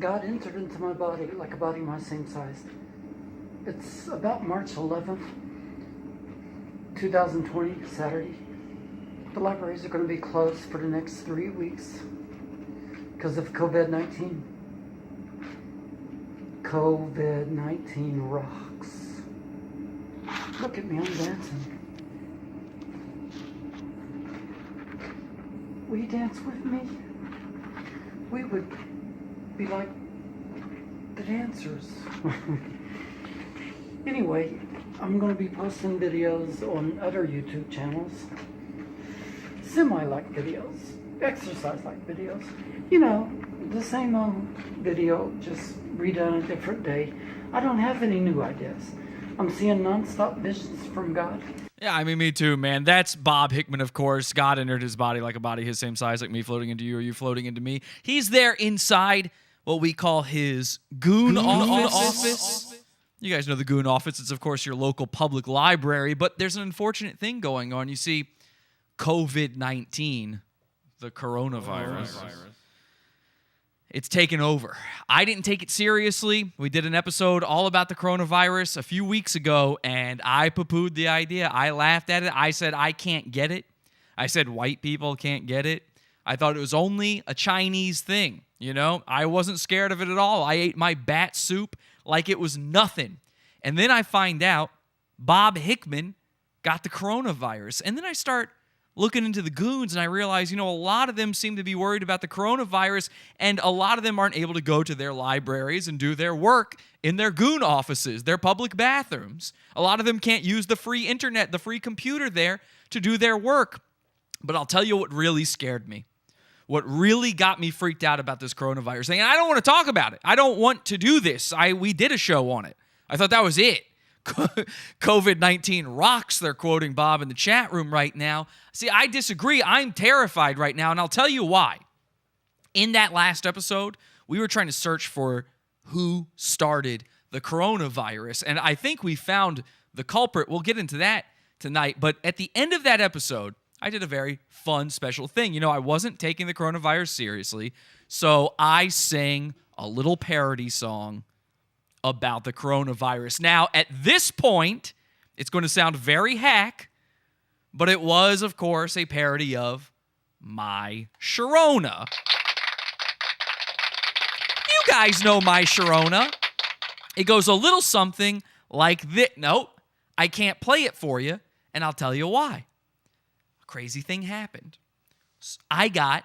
God entered into my body like a body my same size. It's about March 11th, 2020, Saturday. The libraries are going to be closed for the next 3 weeks because of COVID-19. COVID-19 rocks. Look at me, I'm dancing. Will you dance with me? We would be like the dancers. Anyway, I'm going to be posting videos on other YouTube channels. Semi-like videos. Exercise-like videos. You know, the same video, just redone a different day. I don't have any new ideas. I'm seeing non-stop visions from God. Yeah, I mean, me too, man. That's Bob Hickman, of course. God entered his body like a body his same size, like me floating into you or you floating into me. He's there inside what we call his Goon office. You guys know the Goon office. It's, of course, your local public library. But there's an unfortunate thing going on. You see, COVID-19, the coronavirus, it's taken over. I didn't take it seriously. We did an episode all about the coronavirus a few weeks ago, and I poo-pooed the idea. I laughed at it. I said, I can't get it. I said, white people can't get it. I thought it was only a Chinese thing, you know? I wasn't scared of it at all. I ate my bat soup like it was nothing. And then I find out Bob Hickman got the coronavirus. And then I start looking into the Goons, and I realize, you know, a lot of them seem to be worried about the coronavirus, and a lot of them aren't able to go to their libraries and do their work in their Goon offices, their public bathrooms. A lot of them can't use the free internet, the free computer there to do their work. But I'll tell you what really scared me. What really got me freaked out about this coronavirus thing, and I don't want to talk about it. I don't want to do this. We did a show on it. I thought that was it. COVID-19 rocks, they're quoting Bob in the chat room right now. See, I disagree. I'm terrified right now, and I'll tell you why. In that last episode, we were trying to search for who started the coronavirus, and I think we found the culprit. We'll get into that tonight, but at the end of that episode, I did a very fun, special thing. You know, I wasn't taking the coronavirus seriously, so I sang a little parody song about the coronavirus. Now, at this point, it's going to sound very hack, but it was, of course, a parody of My Sharona. You guys know My Sharona. It goes a little something like this. No, I can't play it for you, and I'll tell you why. A crazy thing happened. I got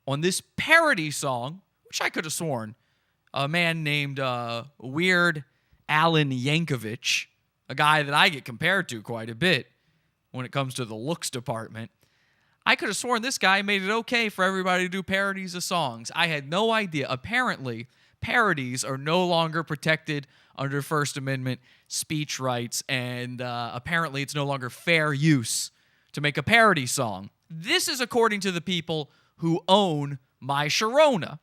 on this parody song, which I could have sworn a man named Weird Alan Yankovic, a guy that I get compared to quite a bit when it comes to the looks department. I could have sworn this guy made it okay for everybody to do parodies of songs. I had no idea. Apparently, parodies are no longer protected under First Amendment speech rights, and apparently it's no longer fair use to make a parody song. This is according to the people who own My Sharona,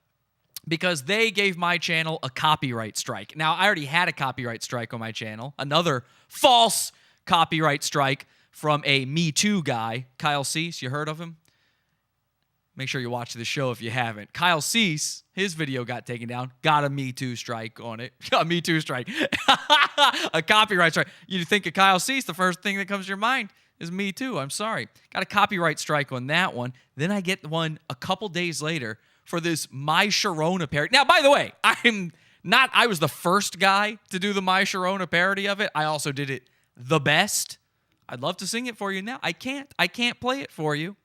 because they gave my channel a copyright strike. Now, I already had a copyright strike on my channel, another false copyright strike from a Me Too guy, Kyle Cease. You heard of him? Make sure you watch the show if you haven't. Kyle Cease, his video got taken down, got a Me Too strike on it. A Me Too strike. A copyright strike. You think of Kyle Cease, the first thing that comes to your mind is Me Too. I'm sorry. Got a copyright strike on that one. Then I get one a couple days later for this My Sharona parody. Now, by the way, I was the first guy to do the My Sharona parody of it. I also did it the best. I'd love to sing it for you now. I can't play it for you.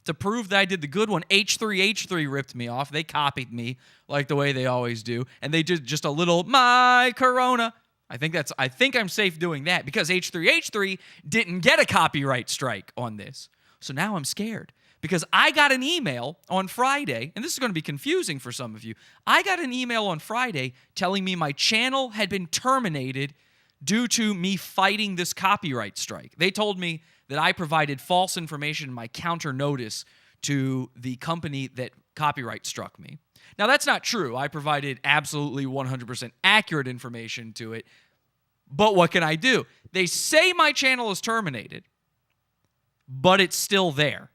To prove that I did the good one, H3H3 ripped me off. They copied me like the way they always do. And they did just a little My Corona. I think I'm safe doing that because H3H3 didn't get a copyright strike on this. So now I'm scared. Because I got an email on Friday, and this is going to be confusing for some of you. I got an email on Friday telling me my channel had been terminated due to me fighting this copyright strike. They told me that I provided false information in my counter notice to the company that copyright struck me. Now, that's not true. I provided absolutely 100% accurate information to it. But what can I do? They say my channel is terminated, but it's still there.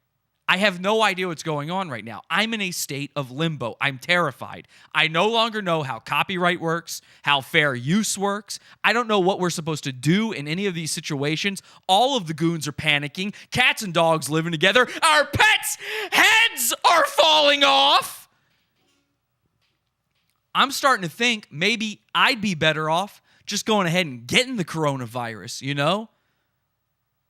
I have no idea what's going on right now. I'm in a state of limbo. I'm terrified. I no longer know how copyright works, how fair use works. I don't know what we're supposed to do in any of these situations. All of the goons are panicking. Cats and dogs living together. Our pets' heads are falling off. I'm starting to think maybe I'd be better off just going ahead and getting the coronavirus, you know?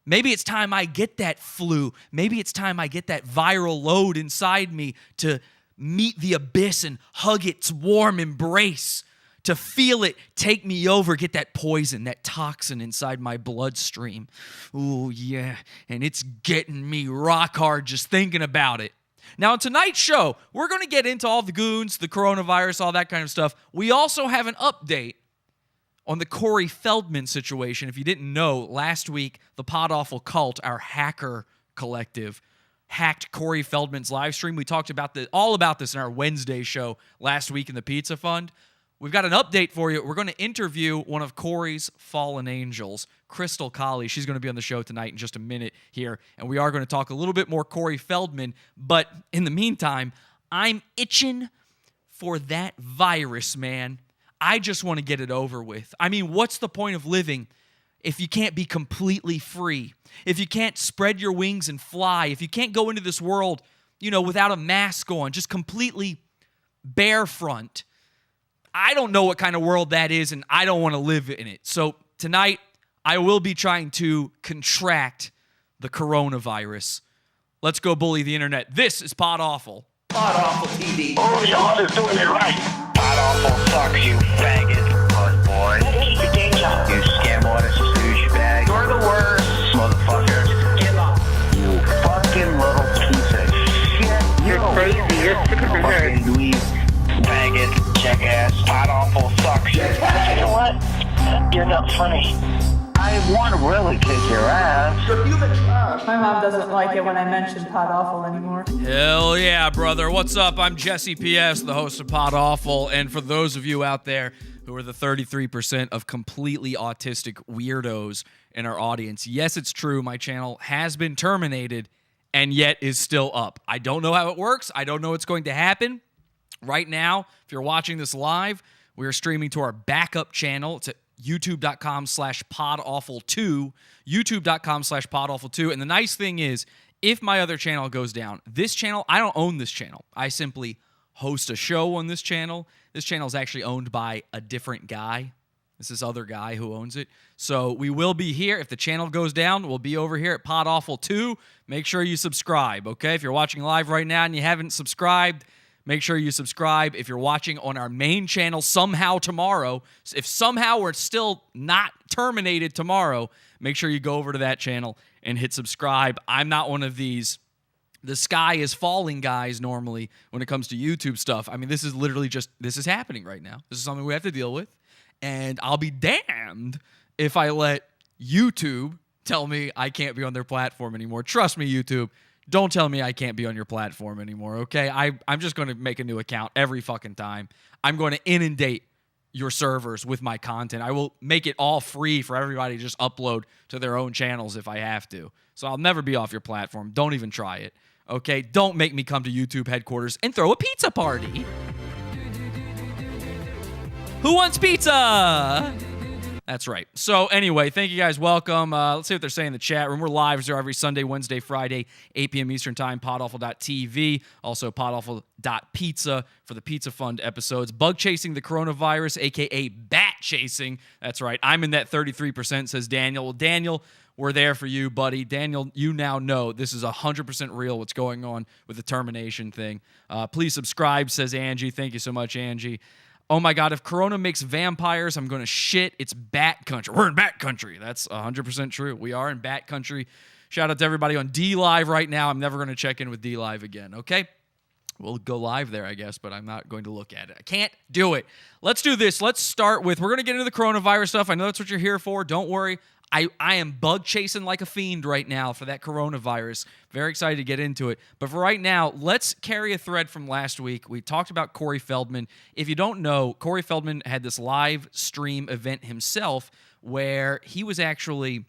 Maybe it's time I get that flu. Maybe it's time I get that viral load inside me to meet the abyss and hug its warm embrace, to feel it take me over, get that poison, that toxin inside my bloodstream. Ooh, yeah, and it's getting me rock hard just thinking about it. Now, on tonight's show, we're going to get into all the goons, the coronavirus, all that kind of stuff. We also have an update on the Corey Feldman situation. If you didn't know, last week, the Pod Awful Cult, our hacker collective, hacked Corey Feldman's live stream. We talked about all about this in our Wednesday show last week in the Pizza Fund. We've got an update for you. We're going to interview one of Corey's fallen angels, Krystal Khali. She's going to be on the show tonight in just a minute here, and we are going to talk a little bit more Corey Feldman. But in the meantime, I'm itching for that virus, man. I just want to get it over with. I mean, what's the point of living if you can't be completely free? If you can't spread your wings and fly? If you can't go into this world, without a mask on, just completely bare front? I don't know what kind of world that is, and I don't want to live in it. So tonight, I will be trying to contract the coronavirus. Let's go bully the internet. This is Pod Awful. Pod Awful TV. Oh, y'all is doing it right. Pod Awful sucks, you faggot. Bud boy. You scam artist, douchebag. You're the worst, motherfucker. Give up. You fucking little piece of shit. You're crazy. You're sick of your head. Fucking dweeb, faggot, jackass. Pod Awful sucks. You know what? You're not funny. I want to really kick your ass. My mom doesn't like it when I mention Pod Awful anymore. Hell yeah, brother. What's up? I'm Jesse P.S., the host of Pod Awful. And for those of you out there who are the 33% of completely autistic weirdos in our audience, yes, it's true. My channel has been terminated and yet is still up. I don't know how it works. I don't know what's going to happen. Right now, if you're watching this live, we are streaming to our backup channel. It's at youtube.com/podawful2, youtube.com/podawful2. And the nice thing is, if my other channel goes down, this channel, I don't own this channel. I simply host a show on this channel. This channel is actually owned by a different guy. It's this other guy who owns it. So we will be here. If the channel goes down, we'll be over here at Pod Awful 2. Make sure you subscribe, okay? If you're watching live right now and you haven't subscribed, make sure you subscribe. If you're watching on our main channel somehow tomorrow, if somehow we're still not terminated tomorrow, make sure you go over to that channel and hit subscribe. I'm not one of these the sky is falling guys normally when it comes to YouTube stuff. I mean, this is literally this is happening right now. This is something we have to deal with. And I'll be damned if I let YouTube tell me I can't be on their platform anymore. Trust me, YouTube. Don't tell me I can't be on your platform anymore, okay? I'm just going to make a new account every fucking time. I'm going to inundate your servers with my content. I will make it all free for everybody to just upload to their own channels if I have to. So I'll never be off your platform. Don't even try it, okay? Don't make me come to YouTube headquarters and throw a pizza party. Who wants pizza? That's right. So anyway, thank you guys. Welcome. Let's see what they're saying in the chat room. We're live every Sunday, Wednesday, Friday, 8 p.m. Eastern Time, podawful.tv. Also, podawful.pizza for the Pizza Fund episodes. Bugchasing the coronavirus, a.k.a. bat chasing. That's right. I'm in that 33%, says Daniel. Well, Daniel, we're there for you, buddy. Daniel, you now know this is 100% real, what's going on with the termination thing. Please subscribe, says Angie. Thank you so much, Angie. Oh my God, if Corona makes vampires, I'm going to shit. It's bat country. We're in bat country. That's 100% true. We are in bat country. Shout out to everybody on D Live right now. I'm never going to check in with D Live again, okay? We'll go live there, I guess, but I'm not going to look at it. I can't do it. Let's do this. Let's start with, we're going to get into the coronavirus stuff. I know that's what you're here for. Don't worry. I am bug chasing like a fiend right now for that coronavirus. Very excited to get into it. But for right now, let's carry a thread from last week. We talked about Corey Feldman. If you don't know, Corey Feldman had this live stream event himself where he was actually,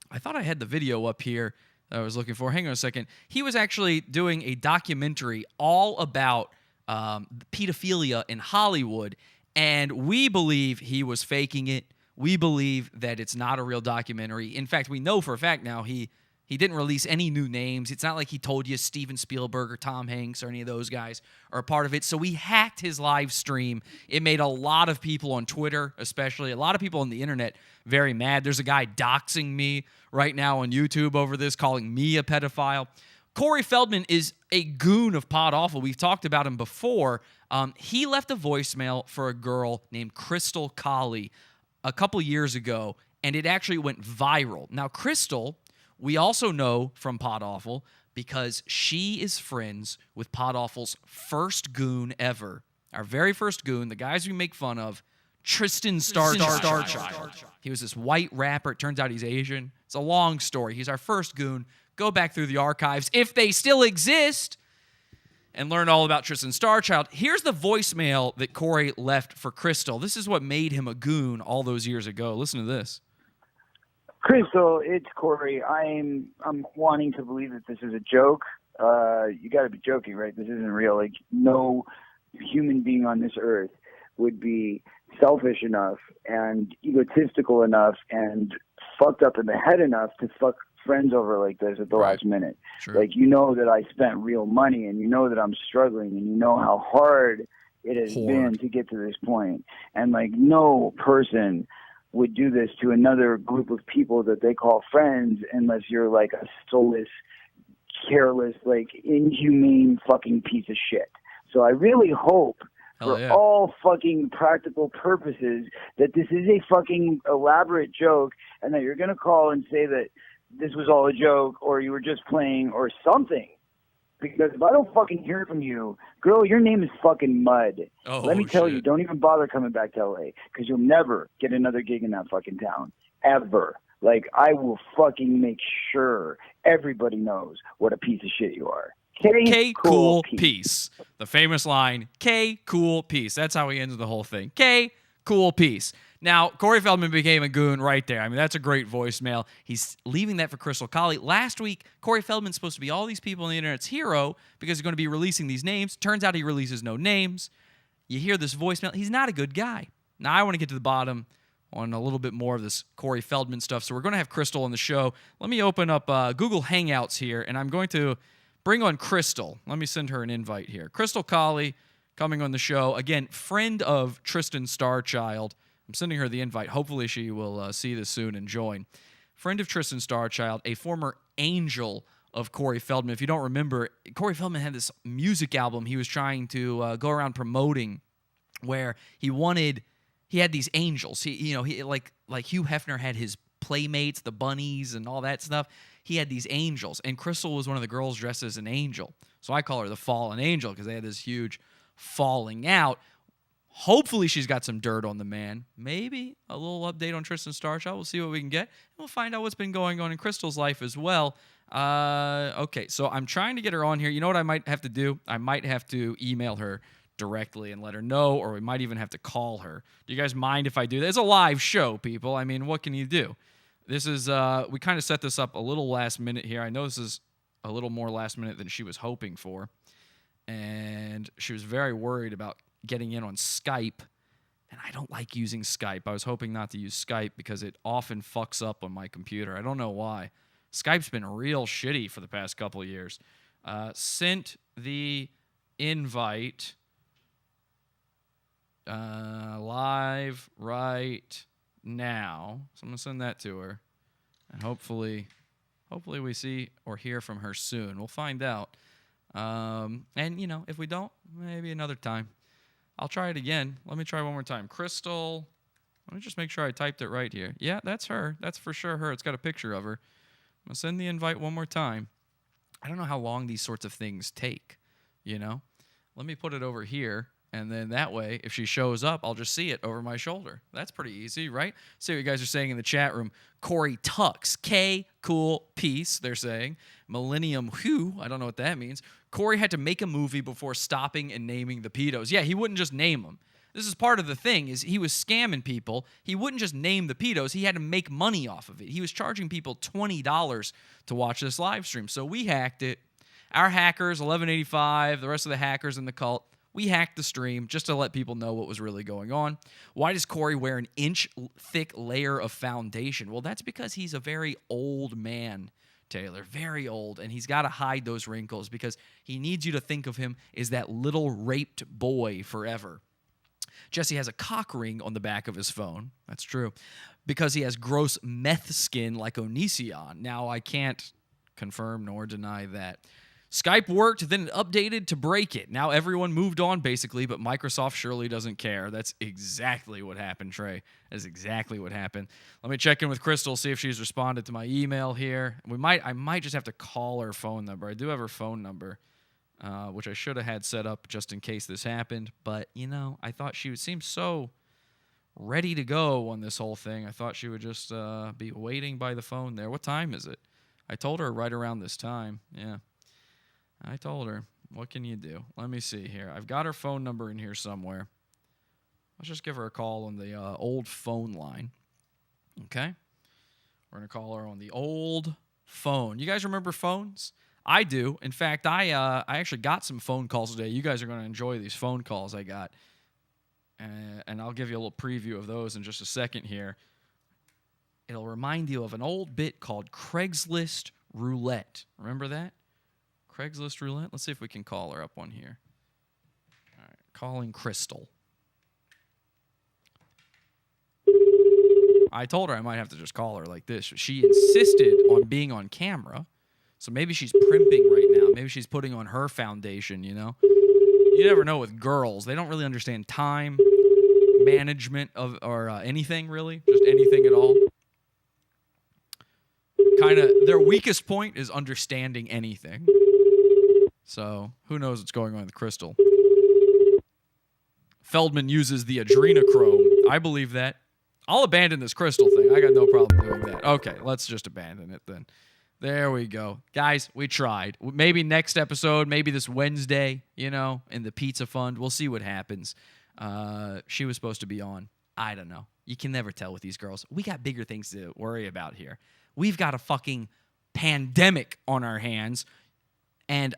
I thought I had the video up here. that I was looking for. Hang on a second. He was actually doing a documentary all about pedophilia in Hollywood, and we believe he was faking it. We believe that it's not a real documentary. In fact, we know for a fact now he didn't release any new names. It's not like he told you Steven Spielberg or Tom Hanks or any of those guys are a part of it. So we hacked his live stream. It made a lot of people on Twitter, especially, a lot of people on the internet, very mad. There's a guy doxing me right now on YouTube over this, calling me a pedophile. Corey Feldman is a goon of Pod Awful. We've talked about him before. He left a voicemail for a girl named Krystal Khali a couple years ago, and it actually went viral. Now, Krystal, we also know from Pod Awful because she is friends with Pod Awful's first goon ever. Our very first goon, the guys we make fun of, Tristan Starchild. He was this white rapper. It turns out he's Asian. It's a long story. He's our first goon. Go back through the archives, if they still exist, and learn all about Tristan Starchild. Here's the voicemail that Corey left for Krystal. This is what made him a goon all those years ago. Listen to this. Krystal, it's Corey. I'm wanting to believe that this is a joke. You got to be joking, right? This isn't real. Like, no human being on this earth would be selfish enough and egotistical enough and fucked up in the head enough to fuck friends over like this at the last minute. Sure. Like, you know that I spent real money, and you know that I'm struggling, and you know how hard it has been to get to this point. And like, no person would do this to another group of people that they call friends unless you're like a soulless, careless, like inhumane fucking piece of shit. So I really hope for all fucking practical purposes that this is a fucking elaborate joke, and that you're going to call and say that this was all a joke, or you were just playing, or something. Because if I don't fucking hear from you, girl, your name is fucking Mud. Let me tell you, don't even bother coming back to LA, because you'll never get another gig in that fucking town. Ever. Like, I will fucking make sure everybody knows what a piece of shit you are. K cool peace. The famous line, K cool peace. That's how he ends the whole thing. K cool peace. Now, Corey Feldman became a goon right there. I mean, that's a great voicemail. He's leaving that for Krystal Khali. Last week, Corey Feldman's supposed to be all these people on the internet's hero because he's going to be releasing these names. Turns out he releases no names. You hear this voicemail. He's not a good guy. Now, I want to get to the bottom on a little bit more of this Corey Feldman stuff, so we're going to have Krystal on the show. Let me open up Google Hangouts here, and I'm going to bring on Krystal. Let me send her an invite here. Krystal Khali coming on the show. Again, friend of Tristan Starchild. I'm sending her the invite. Hopefully she will see this soon and join. Friend of Tristan Starchild, a former angel of Corey Feldman. If you don't remember, Corey Feldman had this music album he was trying to go around promoting where he had these angels. He like Hugh Hefner had his playmates, the bunnies and all that stuff. He had these angels, and Krystal was one of the girls dressed as an angel. So I call her the fallen angel because they had this huge falling out. Hopefully she's got some dirt on the man. Maybe a little update on Tristan Starchild. We'll see what we can get. And we'll find out what's been going on in Krystal's life as well. Okay, so I'm trying to get her on here. You know what I might have to do? I might have to email her directly and let her know, or we might even have to call her. Do you guys mind if I do that? It's a live show, people. I mean, what can you do? This is, we kind of set this up a little last minute here. I know this is a little more last minute than she was hoping for. And she was very worried about getting in on Skype, and I don't like using Skype. I was hoping not to use Skype because it often fucks up on my computer. I don't know why. Skype's been real shitty for the past couple of years. Sent the invite live right now. So I'm going to send that to her, and hopefully we see or hear from her soon. We'll find out. And, if we don't, maybe another time. I'll try it again. Let me try one more time. Krystal. Let me just make sure I typed it right here. Yeah, that's her. That's for sure her. It's got a picture of her. I'm going to send the invite one more time. I don't know how long these sorts of things take, Let me put it over here, and then that way, if she shows up, I'll just see it over my shoulder. That's pretty easy, right? See what you guys are saying in the chat room. Corey Tux. K, cool, peace, they're saying. Millennium Who, I don't know what that means. Corey had to make a movie before stopping and naming the pedos. Yeah, he wouldn't just name them. This is part of the thing, is he was scamming people. He wouldn't just name the pedos. He had to make money off of it. He was charging people $20 to watch this live stream. So we hacked it. Our hackers, 1185, the rest of the hackers in the cult, we hacked the stream just to let people know what was really going on. Why does Corey wear an inch-thick layer of foundation? Well, that's because he's a very old man, Taylor, very old, and he's got to hide those wrinkles because he needs you to think of him as that little raped boy forever. Jesse has a cock ring on the back of his phone. That's true. Because he has gross meth skin like Onision. Now, I can't confirm nor deny that. Skype worked, then it updated to break it. Now everyone moved on, basically, but Microsoft surely doesn't care. That's exactly what happened, Trey. That's exactly what happened. Let me check in with Krystal, see if she's responded to my email here. I might just have to call her phone number. I do have her phone number, which I should have had set up just in case this happened. But, you know, I thought she seemed so ready to go on this whole thing. I thought she would just be waiting by the phone there. What time is it? I told her right around this time. Yeah. I told her. What can you do? Let me see here. I've got her phone number in here somewhere. Let's just give her a call on the old phone line. Okay? We're going to call her on the old phone. You guys remember phones? I do. In fact, I actually got some phone calls today. You guys are going to enjoy these phone calls I got. And I'll give you a little preview of those in just a second here. It'll remind you of an old bit called Craigslist Roulette. Remember that? Craigslist Roulette? Let's see if we can call her up on here. All right, calling Krystal. I told her I might have to just call her like this. She insisted on being on camera, so maybe she's primping right now. Maybe she's putting on her foundation, you know? You never know with girls. They don't really understand time, management, or anything, really. Just anything at all. Kind of, their weakest point is understanding anything. So, who knows what's going on with Krystal. Feldman uses the adrenochrome. I believe that. I'll abandon this Krystal thing. I got no problem doing that. Okay, let's just abandon it then. There we go. Guys, we tried. Maybe next episode, maybe this Wednesday, you know, in the pizza fund. We'll see what happens. She was supposed to be on. I don't know. You can never tell with these girls. We got bigger things to worry about here. We've got a fucking pandemic on our hands, and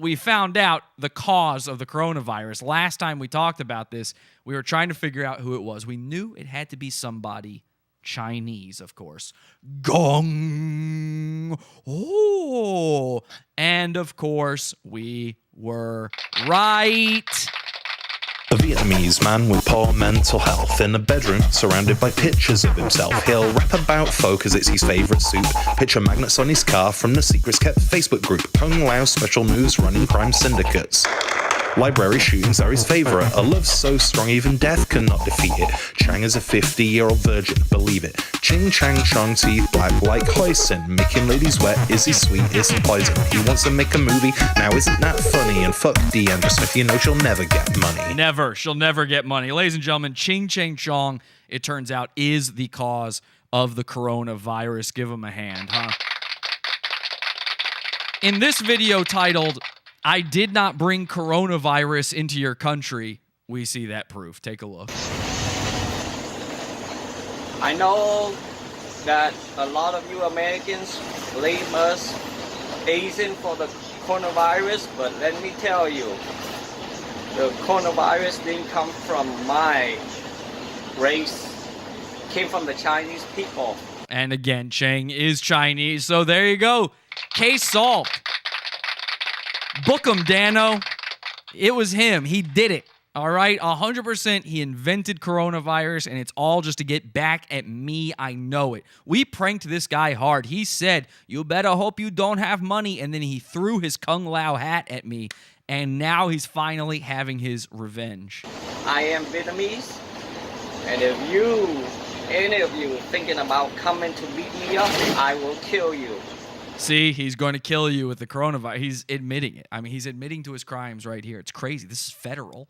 we found out the cause of the coronavirus. Last time we talked about this, we were trying to figure out who it was. We knew it had to be somebody Chinese, of course. Gong! Oh! And, of course, we were right. A Vietnamese man with poor mental health in a bedroom surrounded by pictures of himself. He'll rap about folk as it's his favourite soup, picture magnets on his car from the secrets kept Facebook group, Kung Lao special news running crime syndicates. Library shootings are his favourite, a love so strong even death cannot defeat it. Chang is a 50-year-old virgin, believe it. Ching Chang Chong teeth black like hoisin, making ladies wet is his sweetest poison. He wants to make a movie, now isn't that funny? And fuck Deandra Smith, you know she'll never get money. Never, she'll never get money. Ladies and gentlemen, Ching Chang Chong, it turns out, is the cause of the coronavirus. Give him a hand, huh? In this video titled, I did not bring coronavirus into your country, we see that proof. Take a look. I know that a lot of you Americans blame us Asian for the coronavirus, but let me tell you, the coronavirus didn't come from my race. It came from the Chinese people. And again, Chang is Chinese, so there you go. Case solved. Book him, Dano. It was him. He did it. All right? 100% he invented coronavirus, and it's all just to get back at me. I know it. We pranked this guy hard. He said, you better hope you don't have money, and then he threw his Kung Lao hat at me, and now he's finally having his revenge. I am Vietnamese, and if any of you thinking about coming to beat me up, I will kill you. See, he's going to kill you with the coronavirus. He's admitting it. I mean, he's admitting to his crimes right here. It's crazy. This is federal.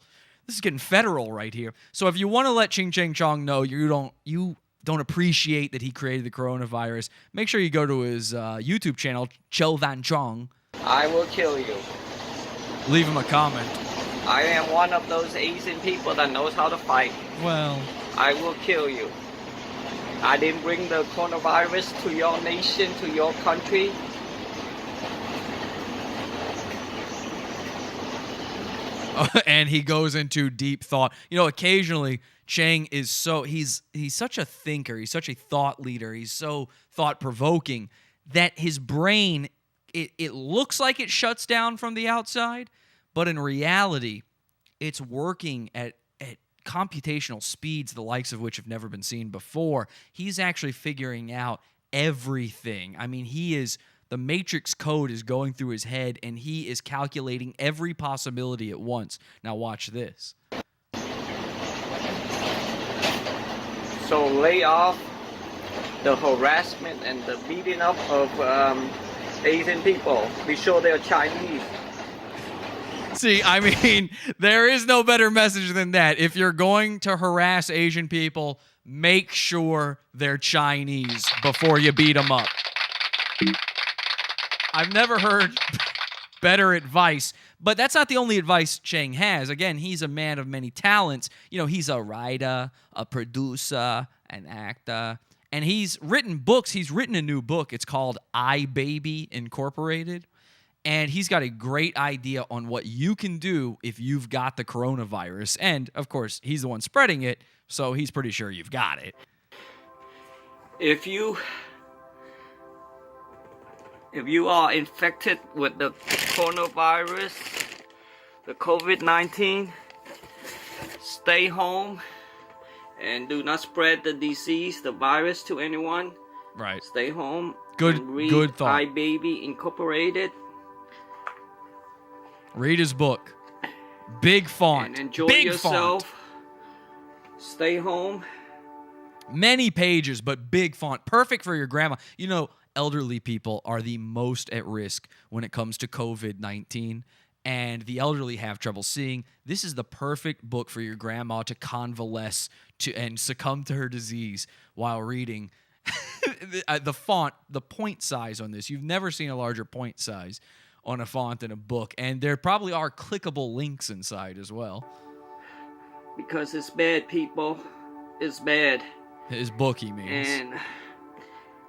This is getting federal right here. So if you want to let Ching Chang Chong know you don't appreciate that he created the coronavirus, make sure you go to his YouTube channel, Chil Van Chong. I will kill you. Leave him a comment. I am one of those Asian people that knows how to fight. Well, I will kill you. I didn't bring the coronavirus to your nation, to your country. and he goes into deep thought. You know, occasionally Chang is he's such a thinker, he's such a thought leader, he's so thought-provoking that his brain, it looks like it shuts down from the outside, but in reality, it's working at computational speeds, the likes of which have never been seen before. He's actually figuring out everything. I mean, the matrix code is going through his head, and he is calculating every possibility at once. Now watch this. So lay off the harassment and the beating up of Asian people. Be sure they're Chinese. See, I mean, there is no better message than that. If you're going to harass Asian people, make sure they're Chinese before you beat them up. I've never heard better advice, but that's not the only advice Chang has. Again, he's a man of many talents. You know, he's a writer, a producer, an actor, and he's written books. He's written a new book. It's called I Baby Incorporated. And he's got a great idea on what you can do if you've got the coronavirus. And, of course, he's the one spreading it, so he's pretty sure you've got it. If you are infected with the coronavirus, the COVID-19, stay home and do not spread the disease, the virus to anyone. Right. Stay home. Good thought. I Baby Incorporated. Read his book. Big font. And enjoy Big yourself. Font. Stay home. Many pages, but big font. Perfect for your grandma. You know, elderly people are the most at risk when it comes to COVID-19, and the elderly have trouble seeing. This is the perfect book for your grandma to convalesce and succumb to her disease while reading. The font, the point size on this, you've never seen a larger point size on a font in a book, and there probably are clickable links inside as well. Because it's bad, people. It's bad. His book, he means. And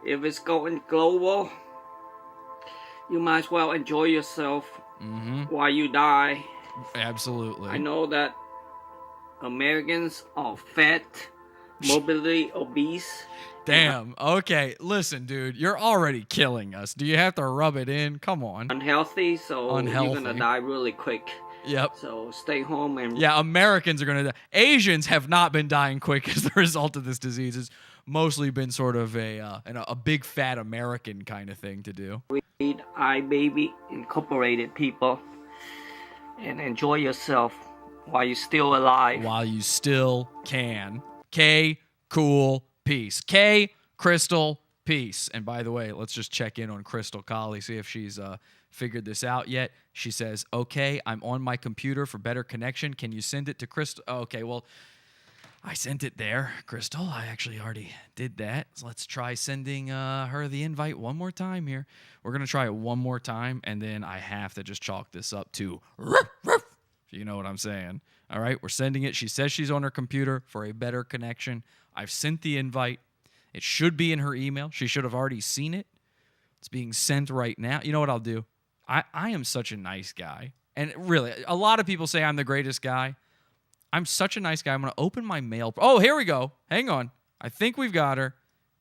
if it's going global, you might as well enjoy yourself while you die. Absolutely. I know that Americans are fat, morbidly obese. Damn. Okay. Listen, dude, you're already killing us. Do you have to rub it in? Come on. Unhealthy, so Unhealthy. you're gonna die really quick. Yep. So stay home and... Yeah, Americans are going to die. Asians have not been dying quick as the result of this disease. It's mostly been sort of a big fat American kind of thing to do. Read I Baby Incorporated, people. And enjoy yourself while you're still alive. While you still can. K, cool, peace. K, Krystal, peace. And by the way, let's just check in on Krystal Khali, see if she's figured this out yet. She says, okay, I'm on my computer for better connection. Can you send it to Krystal? Oh, okay, well, I sent it there, Krystal. I actually already did that. So let's try sending her the invite one more time here. We're going to try it one more time, and then I have to just chalk this up to ruff, ruff, if you know what I'm saying. All right, we're sending it. She says she's on her computer for a better connection. I've sent the invite. It should be in her email. She should have already seen it. It's being sent right now. You know what I'll do? I am such a nice guy. And really, a lot of people say I'm the greatest guy. I'm such a nice guy. I'm going to open my mail. Oh, here we go. Hang on. I think we've got her.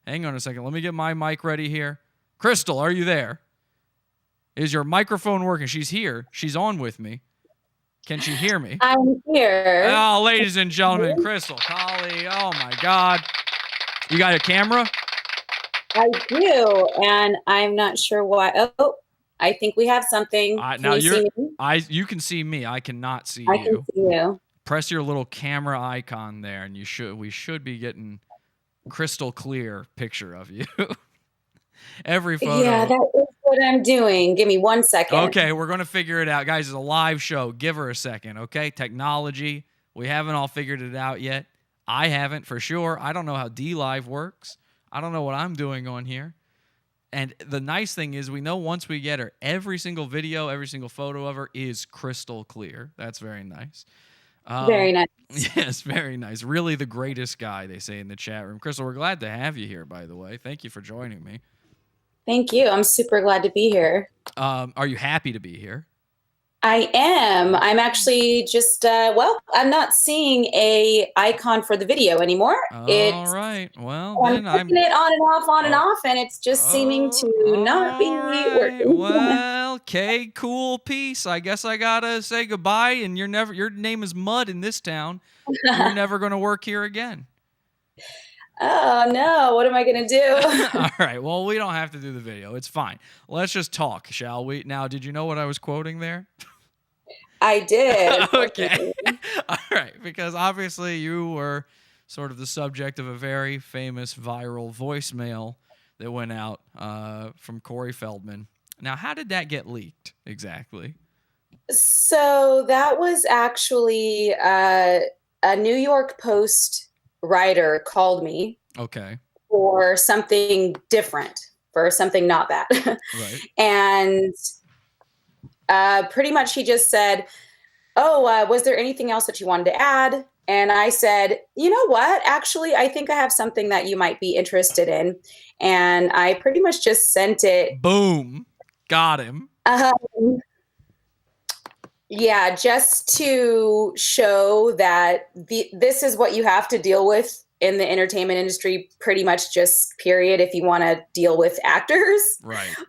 Hang on a second. Let me get my mic ready here. Krystal, are you there? Is your microphone working? She's here. She's on with me. Can she hear me? I'm here. Oh, ladies and gentlemen, Krystal Khali. Oh, my God. You got a camera? I do, and I'm not sure why. Oh, I think we have something. Now see me? you can see me. I cannot see I you. can see you. Press your little camera icon there, and we should be getting crystal clear picture of you. Every photo. Yeah, that is what I'm doing. Give me 1 second. Okay, we're going to figure it out. Guys, it's a live show. Give her a second, okay? Technology. We haven't all figured it out yet. I haven't, for sure. I don't know how D-Live works. I don't know what I'm doing on here. And the nice thing is we know once we get her, every single video, every single photo of her is crystal clear. That's very nice. Very nice. Yes, very nice. Really the greatest guy, they say in the chat room. Krystal, we're glad to have you here, by the way. Thank you for joining me. Thank you. I'm super glad to be here. Are you happy to be here? I am. I'm actually just, I'm not seeing a icon for the video anymore. All It's, right. Well, I'm then putting it on and off, and it's just seeming to not be working. Well, okay, cool, peace. I guess I gotta say goodbye. And your name is Mud in this town. You're never gonna work here again. Oh no, what am I gonna do? All right. Well, we don't have to do the video. It's fine. Let's just talk, shall we? Now, did you know what I was quoting there? I did. Okay. All right. Because obviously you were sort of the subject of a very famous viral voicemail that went out from Corey Feldman. Now, how did that get leaked exactly? So that was actually a New York Post writer called me. Okay. For something different, for something not that. Right. And pretty much he just said, was there anything else that you wanted to add? And I said, you know what? Actually, I think I have something that you might be interested in. And I pretty much just sent it. Boom. Got him. Yeah, just to show that this is what you have to deal with in the entertainment industry, pretty much just period, if you want to deal with actors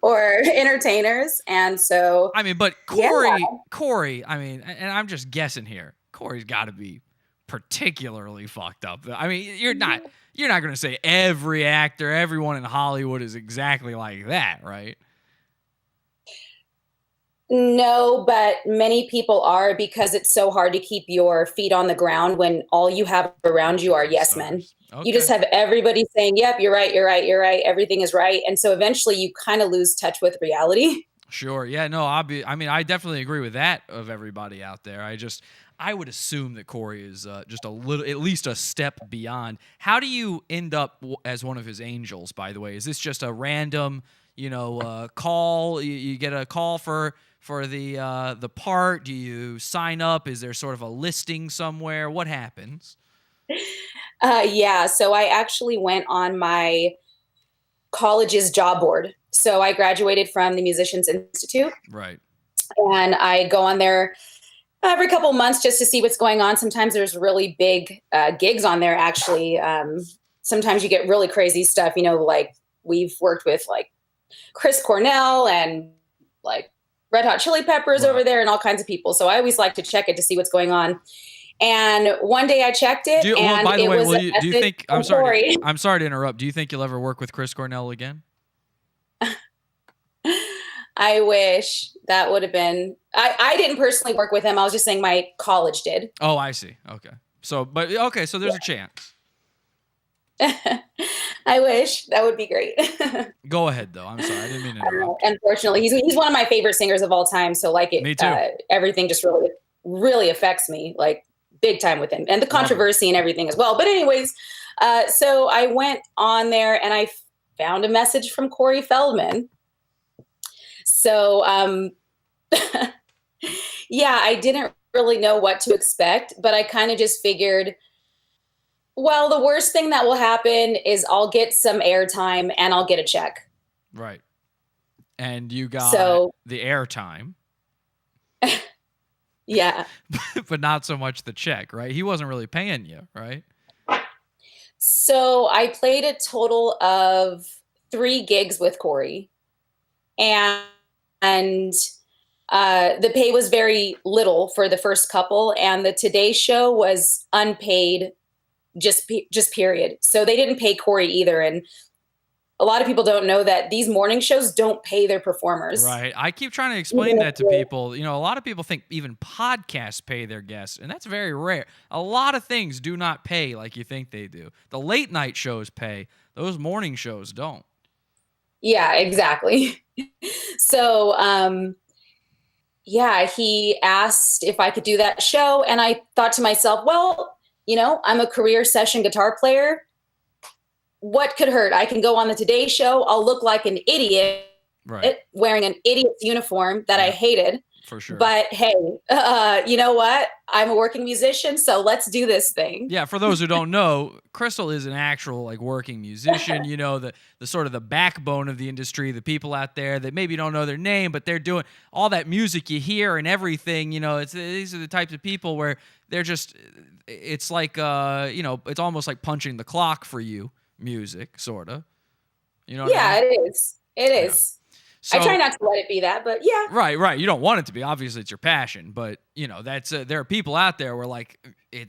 or entertainers. And so, I mean, but Corey, I mean, and I'm just guessing here, Corey's got to be particularly fucked up. I mean, you're not going to say every actor, everyone in Hollywood is exactly like that, right? No, but many people are, because it's so hard to keep your feet on the ground when all you have around you are yes men. Okay. You just have everybody saying, yep, you're right, you're right, you're right. Everything is right. And so eventually you kind of lose touch with reality. Sure. Yeah, no, I definitely agree with that of everybody out there. I would assume that Corey is just a little, at least a step beyond. How do you end up as one of his angels, by the way? Is this just a random, call? You get a call for the part? Do you sign up? Is there sort of a listing somewhere? What happens? Yeah, so I actually went on my college's job board. So I graduated from the Musicians Institute. Right. And I go on there every couple of months just to see what's going on. Sometimes there's really big gigs on there, actually. Sometimes you get really crazy stuff, like we've worked with like Chris Cornell and like Red Hot Chili Peppers over there and all kinds of people. So I always like to check it to see what's going on. And one day I checked it. By the way, do you think, I'm sorry to interrupt. Do you think you'll ever work with Chris Cornell again? I wish. That would have been, I didn't personally work with him. I was just saying my college did. Oh, I see. Okay. So there's a chance. I wish. That would be great. Go ahead, though. I'm sorry. I didn't mean to interrupt. Unfortunately, he's one of my favorite singers of all time. So Me too. Everything just really, really affects me, like big time with him, and the controversy and everything as well. But anyways, so I went on there and I found a message from Corey Feldman. So, yeah, I didn't really know what to expect, but I kind of just figured, well, the worst thing that will happen is I'll get some airtime and I'll get a check. Right. And you got the airtime. Yeah. But not so much the check, right? He wasn't really paying you, right? So I played a total of 3 gigs with Corey. And the pay was very little for the first couple. And the Today Show was unpaid, just period. So they didn't pay Corey either. And a lot of people don't know that these morning shows don't pay their performers. Right. I keep trying to explain that to people. A lot of people think even podcasts pay their guests, and that's very rare. A lot of things do not pay like you think they do. The late night shows pay. Those morning shows don't. Yeah, exactly. So, yeah, he asked if I could do that show. And I thought to myself, well, I'm a career session guitar player. what could hurt? I can go on the Today Show. I'll look like an idiot wearing an idiot's uniform that I hated. For sure. But hey, you know what? I'm a working musician, so let's do this thing. Yeah, for those who don't know, Krystal is an actual like working musician, you know, the sort of the backbone of the industry, the people out there that maybe don't know their name, but they're doing all that music you hear and everything, you know, these are the types of people where they're just, it's like, you know, it's almost like punching the clock for you, music, sort of. You know what I mean? It is. It is. So, I try not to let it be that, but yeah. Right. You don't want it to be. Obviously, it's your passion, but you know that's there are people out there where like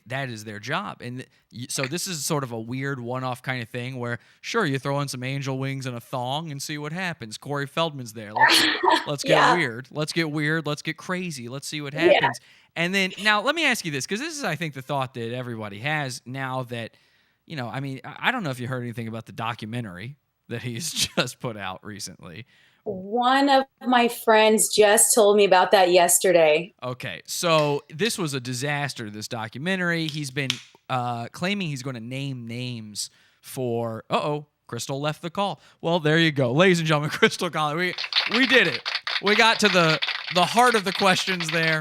that is their job, and so this is sort of a weird one-off kind of thing where sure you throw in some angel wings and a thong and see what happens. Corey Feldman's there. Let's get weird. Let's get weird. Let's get crazy. Let's see what happens. Yeah. And then now let me ask you this because this is I think the thought that everybody has now that you know I mean I don't know if you heard anything about the documentary that he's just put out recently. One of my friends just told me about that yesterday. Okay, so this was a disaster, this documentary. He's been claiming he's going to name names for... Krystal left the call. Well, there you go. Ladies and gentlemen, Krystal Khali. We did it. We got to the heart of the questions there.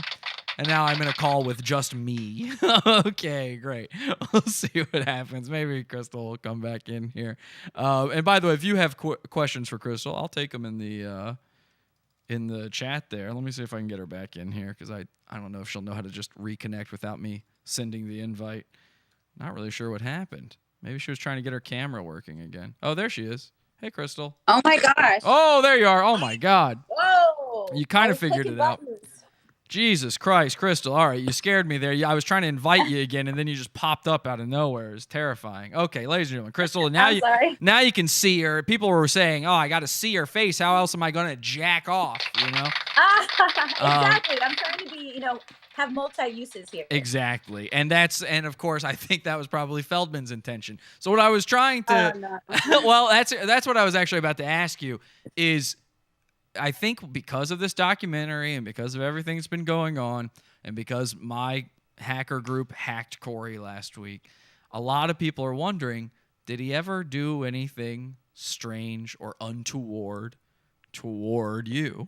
And now I'm in a call with just me. Okay, great. We'll see what happens. Maybe Krystal will come back in here. And by the way, if you have questions for Krystal, I'll take them in the chat there. Let me see if I can get her back in here because I don't know if she'll know how to just reconnect without me sending the invite. Not really sure what happened. Maybe she was trying to get her camera working again. Oh, there she is. Hey, Krystal. Oh, my gosh. Oh, there you are. Oh, my God. Whoa. You kind of figured it out. Jesus Christ, Krystal. All right, you scared me there. I was trying to invite you again, and then you just popped up out of nowhere. It's terrifying. Okay, ladies and gentlemen, Krystal, now you can see her. People were saying, I got to see her face. How else am I going to jack off, you know? Exactly. I'm trying to be, have multi-uses here. Exactly. And of course, I think that was probably Feldman's intention. So what I was trying to... No. Well, that's what I was actually about to ask you is... I think because of this documentary and because of everything that's been going on and because my hacker group hacked Corey last week, a lot of people are wondering, did he ever do anything strange or untoward toward you?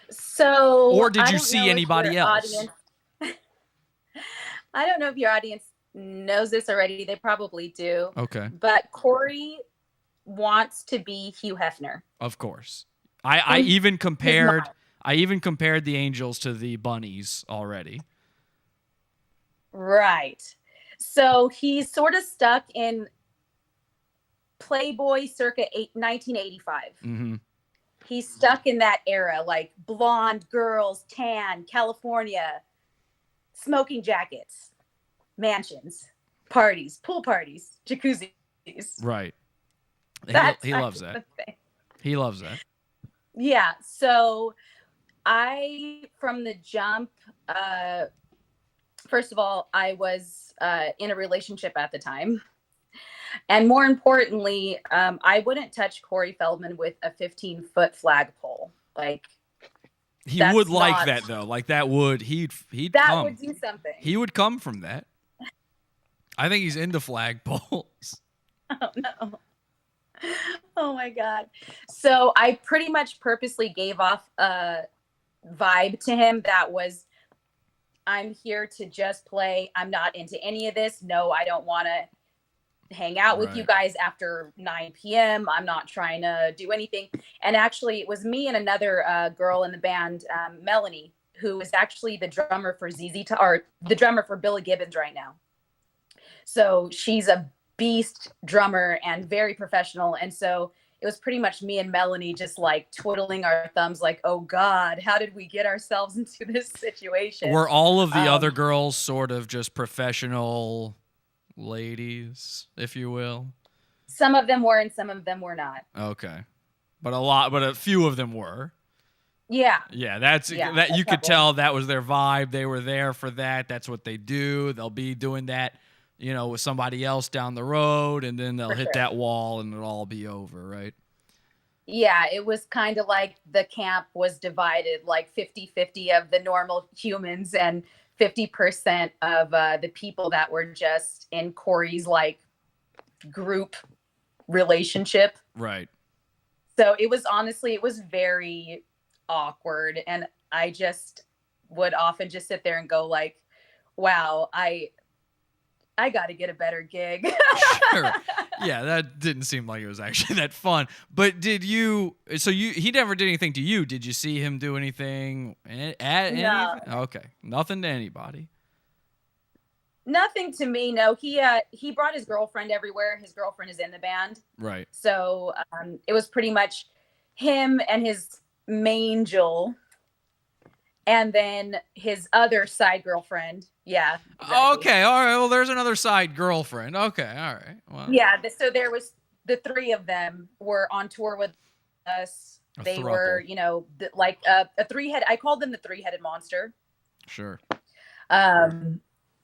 So, or did you see anybody else? I don't know if your audience knows this already. They probably do. Okay. But Corey wants to be Hugh Hefner. Of course. I even compared the angels to the bunnies already. Right. So he's sort of stuck in Playboy circa 1985. Mm-hmm. He's stuck in that era, like blonde girls, tan, California, smoking jackets, mansions, parties, pool parties, jacuzzis. Right. He loves that. He loves that. Yeah. So from the jump, first of all, I was in a relationship at the time. And more importantly, I wouldn't touch Corey Feldman with a 15-foot flagpole. Like, he would like that though. Like that would he'd that come. would do something. He would come from that. I think he's into flagpoles. Oh no. Oh my God. So I pretty much purposely gave off a vibe to him that was, I'm here to just play. I'm not into any of this. No, I don't want to hang out with you guys after 9 p.m. I'm not trying to do anything. And actually it was me and another girl in the band, Melanie, who is actually the drummer for the drummer for Billy Gibbons right now. So she's a beast drummer and very professional. And so it was pretty much me and Melanie just like twiddling our thumbs like, oh God, how did we get ourselves into this situation? Were all of the other girls sort of just professional ladies, if you will? Some of them were and some of them were not. Okay. But a few of them were. Yeah. Yeah, that you could tell that was their vibe. They were there for that. That's what they do. They'll be doing that, with somebody else down the road, and then they'll hit that wall and it'll all be over, right? Yeah, it was kind of like the camp was divided, like 50-50 of the normal humans and 50% of the people that were just in Corey's like group relationship. Right. So it was very awkward. And I just would often just sit there and go like, wow, I got to get a better gig. Sure. Yeah, that didn't seem like it was actually that fun. But he never did anything to you. Did you see him do anything No. Okay. Nothing to anybody. Nothing to me. No, he brought his girlfriend everywhere. His girlfriend is in the band. Right. So it was pretty much him and his main Joel, and then his other side girlfriend. Yeah. Exactly. Okay. All right. Well, there's another side girlfriend. Okay. All right. Well. Yeah. So there was the three of them were on tour with us. They were, like a three-head. I called them the three-headed monster. Sure.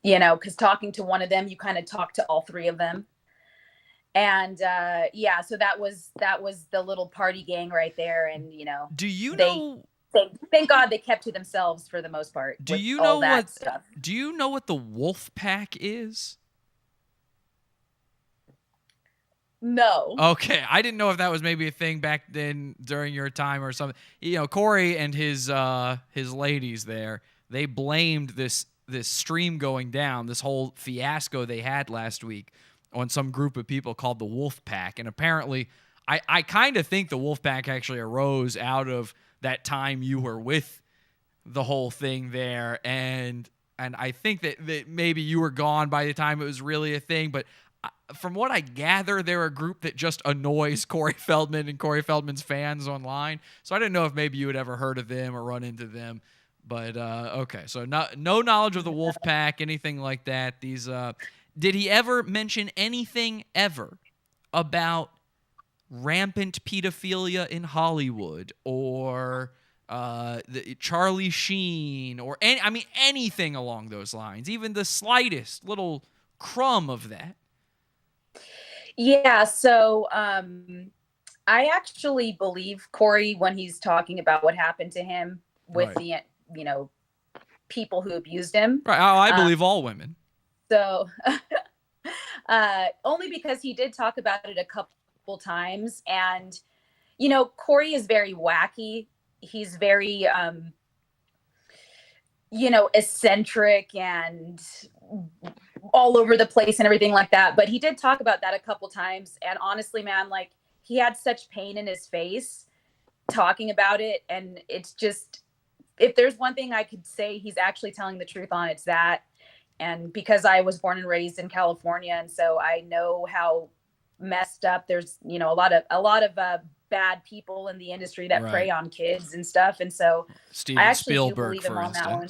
Because talking to one of them, you kind of talk to all three of them. And so that was the little party gang right there. And do you know? Thank God they kept to themselves for the most part. Do you know what the Wolf Pack is? No. Okay, I didn't know if that was maybe a thing back then during your time or something. Corey and his ladies there, they blamed this stream going down, this whole fiasco they had last week on some group of people called the Wolf Pack. And apparently, I kind of think the Wolf Pack actually arose out of that time you were with the whole thing there. And I think that maybe you were gone by the time it was really a thing. But from what I gather, they're a group that just annoys Corey Feldman and Corey Feldman's fans online. So I didn't know if maybe you had ever heard of them or run into them. But okay, so no knowledge of the Wolf Pack, anything like that. Did he ever mention anything ever about rampant pedophilia in Hollywood or Charlie Sheen or anything along those lines, even the slightest little crumb of that? Yeah, so I actually believe Corey when he's talking about what happened to him with the people who abused him. Right. Oh, I believe all women. So only because he did talk about it a couple times. And, Corey is very wacky. He's very, eccentric and all over the place and everything like that. But he did talk about that a couple times. And honestly, man, like he had such pain in his face talking about it. And it's just, if there's one thing I could say he's actually telling the truth on, it's that. And because I was born and raised in California, and so I know how messed up there's, a lot of bad people in the industry that prey on kids and stuff. And so I actually do believe him on that one.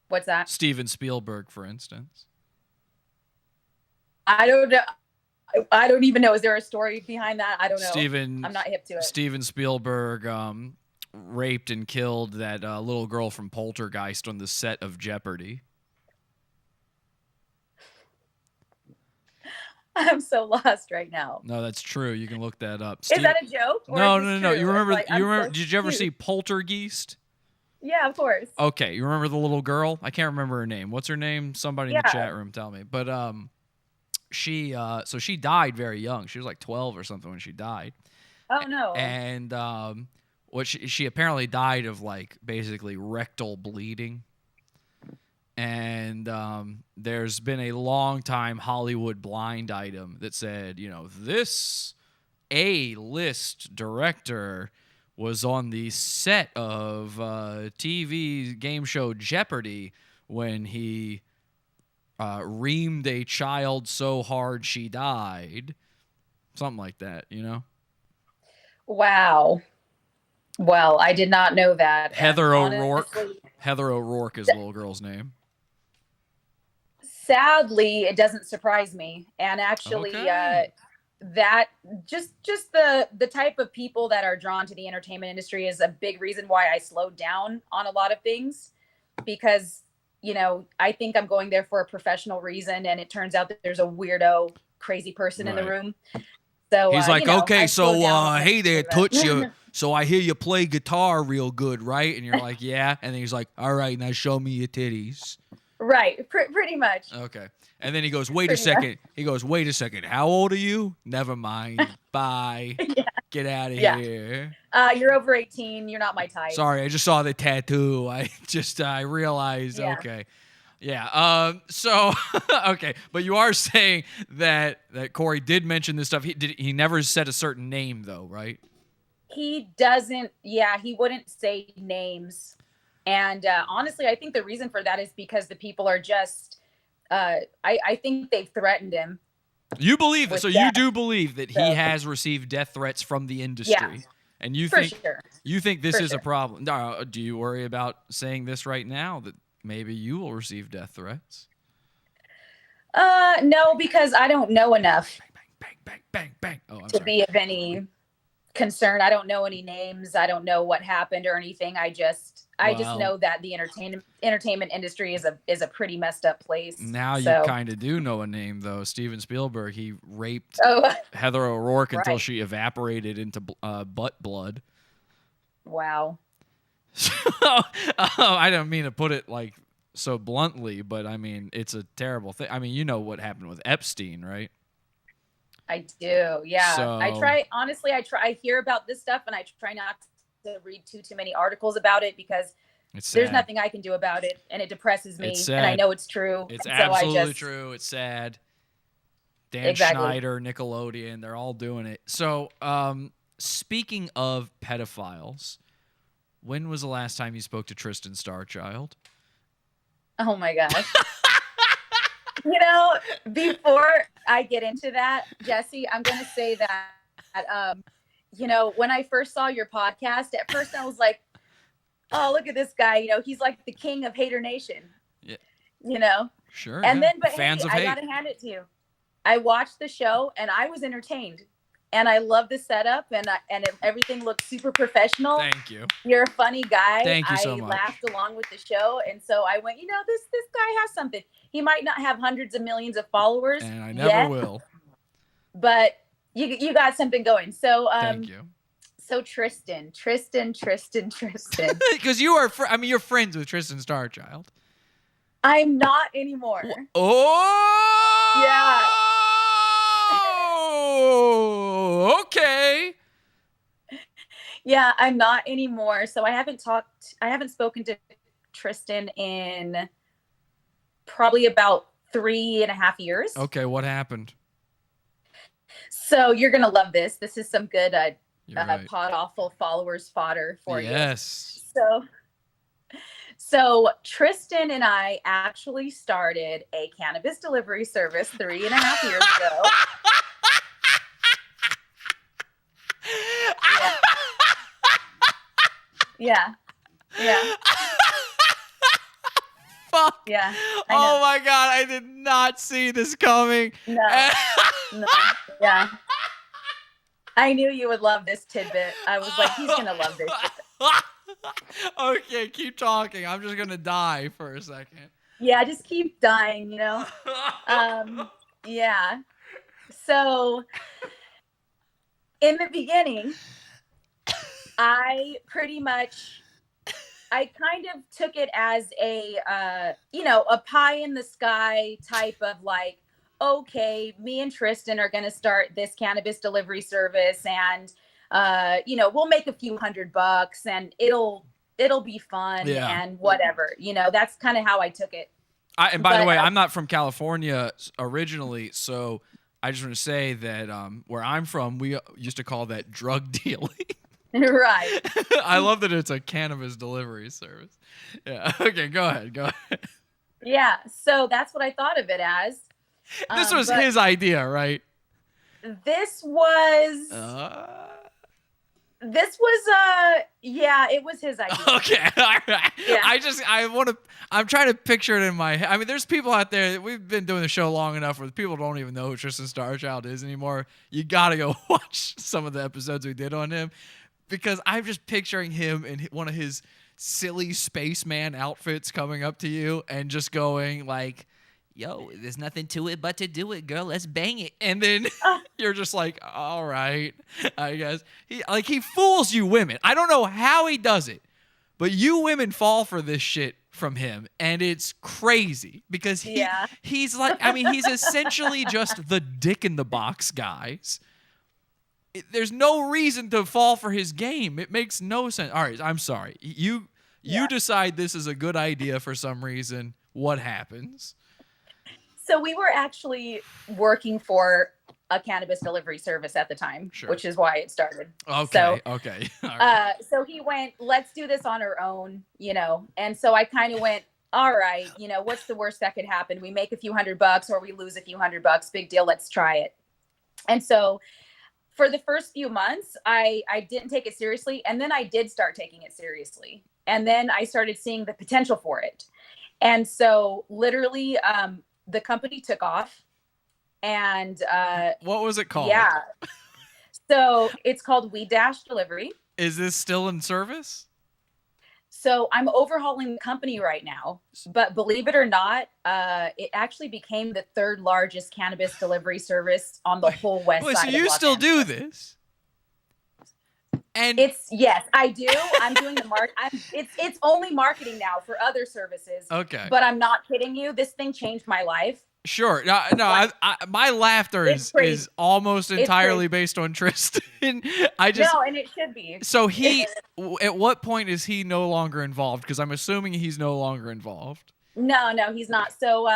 What's that? Steven Spielberg, for instance. I don't know. I don't even know. Is there a story behind that? I don't know. I'm not hip to it. Steven Spielberg raped and killed that little girl from Poltergeist on the set of Jeopardy. I'm so lost right now. No, that's true. You can look that up. Is that a joke? No. You remember? Did you ever see Poltergeist? Yeah, of course. Okay, you remember the little girl? I can't remember her name. What's her name? Somebody in the chat room tell me. But she died very young. She was like 12 or something when she died. Oh no. And what she apparently died of like basically rectal bleeding. And there's been a long time Hollywood blind item that said, this A-list director was on the set of TV game show Jeopardy when he reamed a child so hard she died. Something like that, Wow. Well, I did not know that. Heather O'Rourke. Heather O'Rourke is the little girl's name. Sadly, it doesn't surprise me. And actually, that just the type of people that are drawn to the entertainment industry is a big reason why I slowed down on a lot of things, because I think I'm going there for a professional reason, and it turns out that there's a weirdo, crazy person in the room. So he's like, okay, so hey there, Toots, so I hear you play guitar real good, right? And you're like, yeah. And then he's like, all right, now show me your titties. Right. Pretty much. Okay. And then he goes, wait a Pretty much. second. He goes, wait a second. How old are you? Never mind. Bye. Yeah. Get out of Yeah. here. You're over 18. You're not my type. Sorry, I just saw the tattoo. I realized, Yeah. okay. Yeah. So, okay. But you are saying that Corey did mention this stuff. He never said a certain name, though, right? He doesn't. Yeah, he wouldn't say names. And honestly, I think the reason for that is because the people are just, I think they've threatened him. You believe that. With So you death. do believe that he So- has received death threats from the industry. Yeah. And you For think sure. you think this For is a sure. problem. Do you worry about saying this right now that maybe you will receive death threats? No, because I don't know enough Bang, bang, bang, bang. Oh, I'm to sorry. be of any concern. I don't know any names. I don't know what happened or anything. I just Well- know that the entertainment industry is a pretty messed up place. Now So- you kind of do know a name, though. Steven Spielberg, he raped Oh, Heather O'Rourke until Right. she evaporated into butt blood. wow. I don't mean to put it like so bluntly, but I mean, it's a terrible thing. I mean, you know what happened with Epstein, right? I do. Yeah. So- I hear about this stuff and I try not to read too many articles about it because It's there's sad. nothing I can do about it and it depresses me It's and I sad. know it's true. It's and so I absolutely just- true. It's sad. Dan Exactly. Schneider, Nickelodeon, they're all doing it. So, speaking of pedophiles, when was the last time you spoke to Tristan Starchild? Oh my gosh. Before I get into that, Jesse, I'm going to say that, when I first saw your podcast, at first I was like, oh, look at this guy. He's like the king of Hater Nation. Yeah. Sure. And yeah. then, but fans hey, of I hate. got to hand it to you. I watched the show and I was entertained. And I love the setup and everything looks super professional. Thank you. You're a funny guy. Thank you so I much. laughed along with the show. And so I went, this guy has something. He might not have hundreds of millions of followers. And I never yet, will. But you got something going. So Thank you. So Tristan. Because you are, you're friends with Tristan Starchild. I'm not anymore. Oh! Yeah. Okay. Yeah, I'm not anymore. So I haven't spoken to Tristan in probably about 3.5 years. Okay, what happened? So you're going to love this. This is some good You're right. pod awful followers fodder for you. Yes. So Tristan and I actually started a cannabis delivery service 3.5 years ago. Yeah. Fuck. Yeah. Oh my God, I did not see this coming. No. Yeah. I knew you would love this tidbit. I was like, he's gonna love this. Okay, keep talking. I'm just gonna die for a second. Yeah, just keep dying, Yeah. So in the beginning, I kind of took it as a pie in the sky type of like, okay, me and Tristan are going to start this cannabis delivery service and, we'll make a few $100 and it'll be fun and whatever, that's kind of how I took it. And by the way, I'm not from California originally, so I just want to say that where I'm from, we used to call that drug dealing. Right. I love that it's a cannabis delivery service. Yeah. Okay, go ahead. Yeah. So that's what I thought of it as. This was but his idea, right? This was it was his idea. Okay. All right. Yeah. I'm trying to picture it in my head. I mean, there's people out there, we've been doing the show long enough where people don't even know who Tristan Starchild is anymore. You got to go watch some of the episodes we did on him. Because I'm just picturing him in one of his silly spaceman outfits coming up to you and just going like, yo, there's nothing to it but to do it, girl. Let's bang it. And then you're just like, all right, I guess. He fools you women. I don't know how he does it, But you women fall for this shit from him, and it's crazy because he's like, I mean, he's essentially just the dick in the box, guys. There's no reason to fall for his game. It makes no sense. All right, I'm sorry. You decide this is a good idea for some reason. What happens? So we were actually working for a cannabis delivery service at the time, which is why it started. Okay. Okay. All right. So he went, let's do this on our own, you know? And so I kind of went, all right, you know, what's the worst that could happen? We make a few $100 or we lose a few $100. Big deal. Let's try it. And so for the first few months, I didn't take it seriously. And then I did start taking it seriously. And then I started seeing the potential for it. And so literally the company took off. And what was it called? Yeah. So it's called We Dash Delivery. Is this still in service? So I'm overhauling the company right now, but believe it or not, it actually became the third largest cannabis delivery service on the whole west side. So you still do this? And yes, I do. I'm doing the it's only marketing now for other services. Okay. But I'm not kidding you. This thing changed my life. Sure. No, my laughter is almost entirely based on Tristan. No, and it should be. So at what point is he no longer involved? Because I'm assuming he's no longer involved. No, he's not. So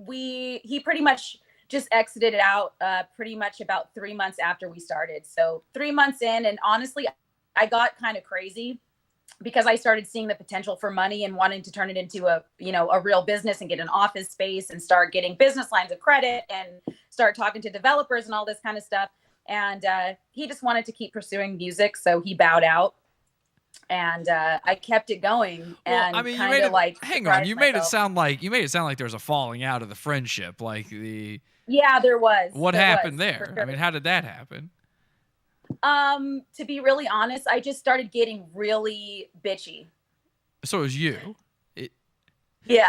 he pretty much just exited it out pretty much about 3 months after we started. So 3 months in, and honestly, I got kind of crazy because I started seeing the potential for money and wanting to turn it into a real business and get an office space and start getting business lines of credit and start talking to developers and all this kind of stuff. And he just wanted to keep pursuing music. So he bowed out and I kept it going. And well, I mean, hang on, you made it sound like there was a falling out of the friendship. Yeah, there was. What happened there? Sure. I mean, how did that happen? To be really honest, I just started getting really bitchy. So it was you? Yeah.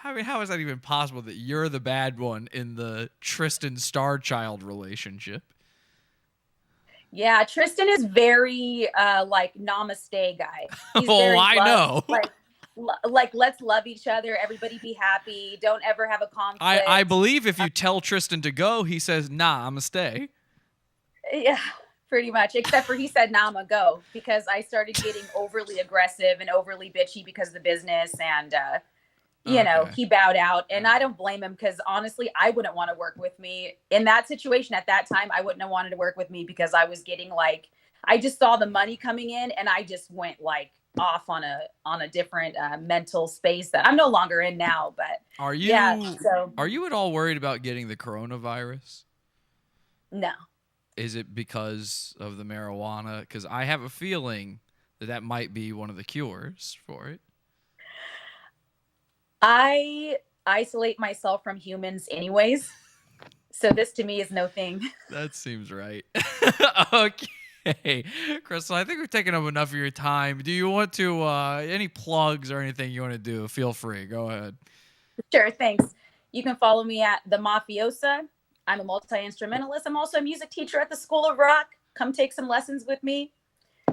I mean, how is that even possible that you're the bad one in the Tristan Starchild relationship? Yeah, Tristan is very namaste guy. He's I know. Like let's love each other. Everybody be happy. Don't ever have a conflict. I believe if you tell Tristan to go, he says, "Nah, I'ma stay." Yeah, pretty much. Except for he said, "Nah, I'ma go," because I started getting overly aggressive and overly bitchy because of the business, and he bowed out. And I don't blame him because honestly, I wouldn't want to work with me in that situation at that time. I wouldn't have wanted to work with me because I was getting I just saw the money coming in, and I just went off on a different mental space that I'm no longer in now. But are you at all worried about getting the coronavirus? No. Is it because of the marijuana? Because I have a feeling that might be one of the cures for it. I isolate myself from humans anyways, so this to me is no thing. That seems right. Okay, Krystal, I think we've taken up enough of your time. Do you want to, any plugs or anything you want to do? Feel free. Go ahead. Sure, thanks. You can follow me at The Mafiosa. I'm a multi-instrumentalist. I'm also a music teacher at the School of Rock. Come take some lessons with me.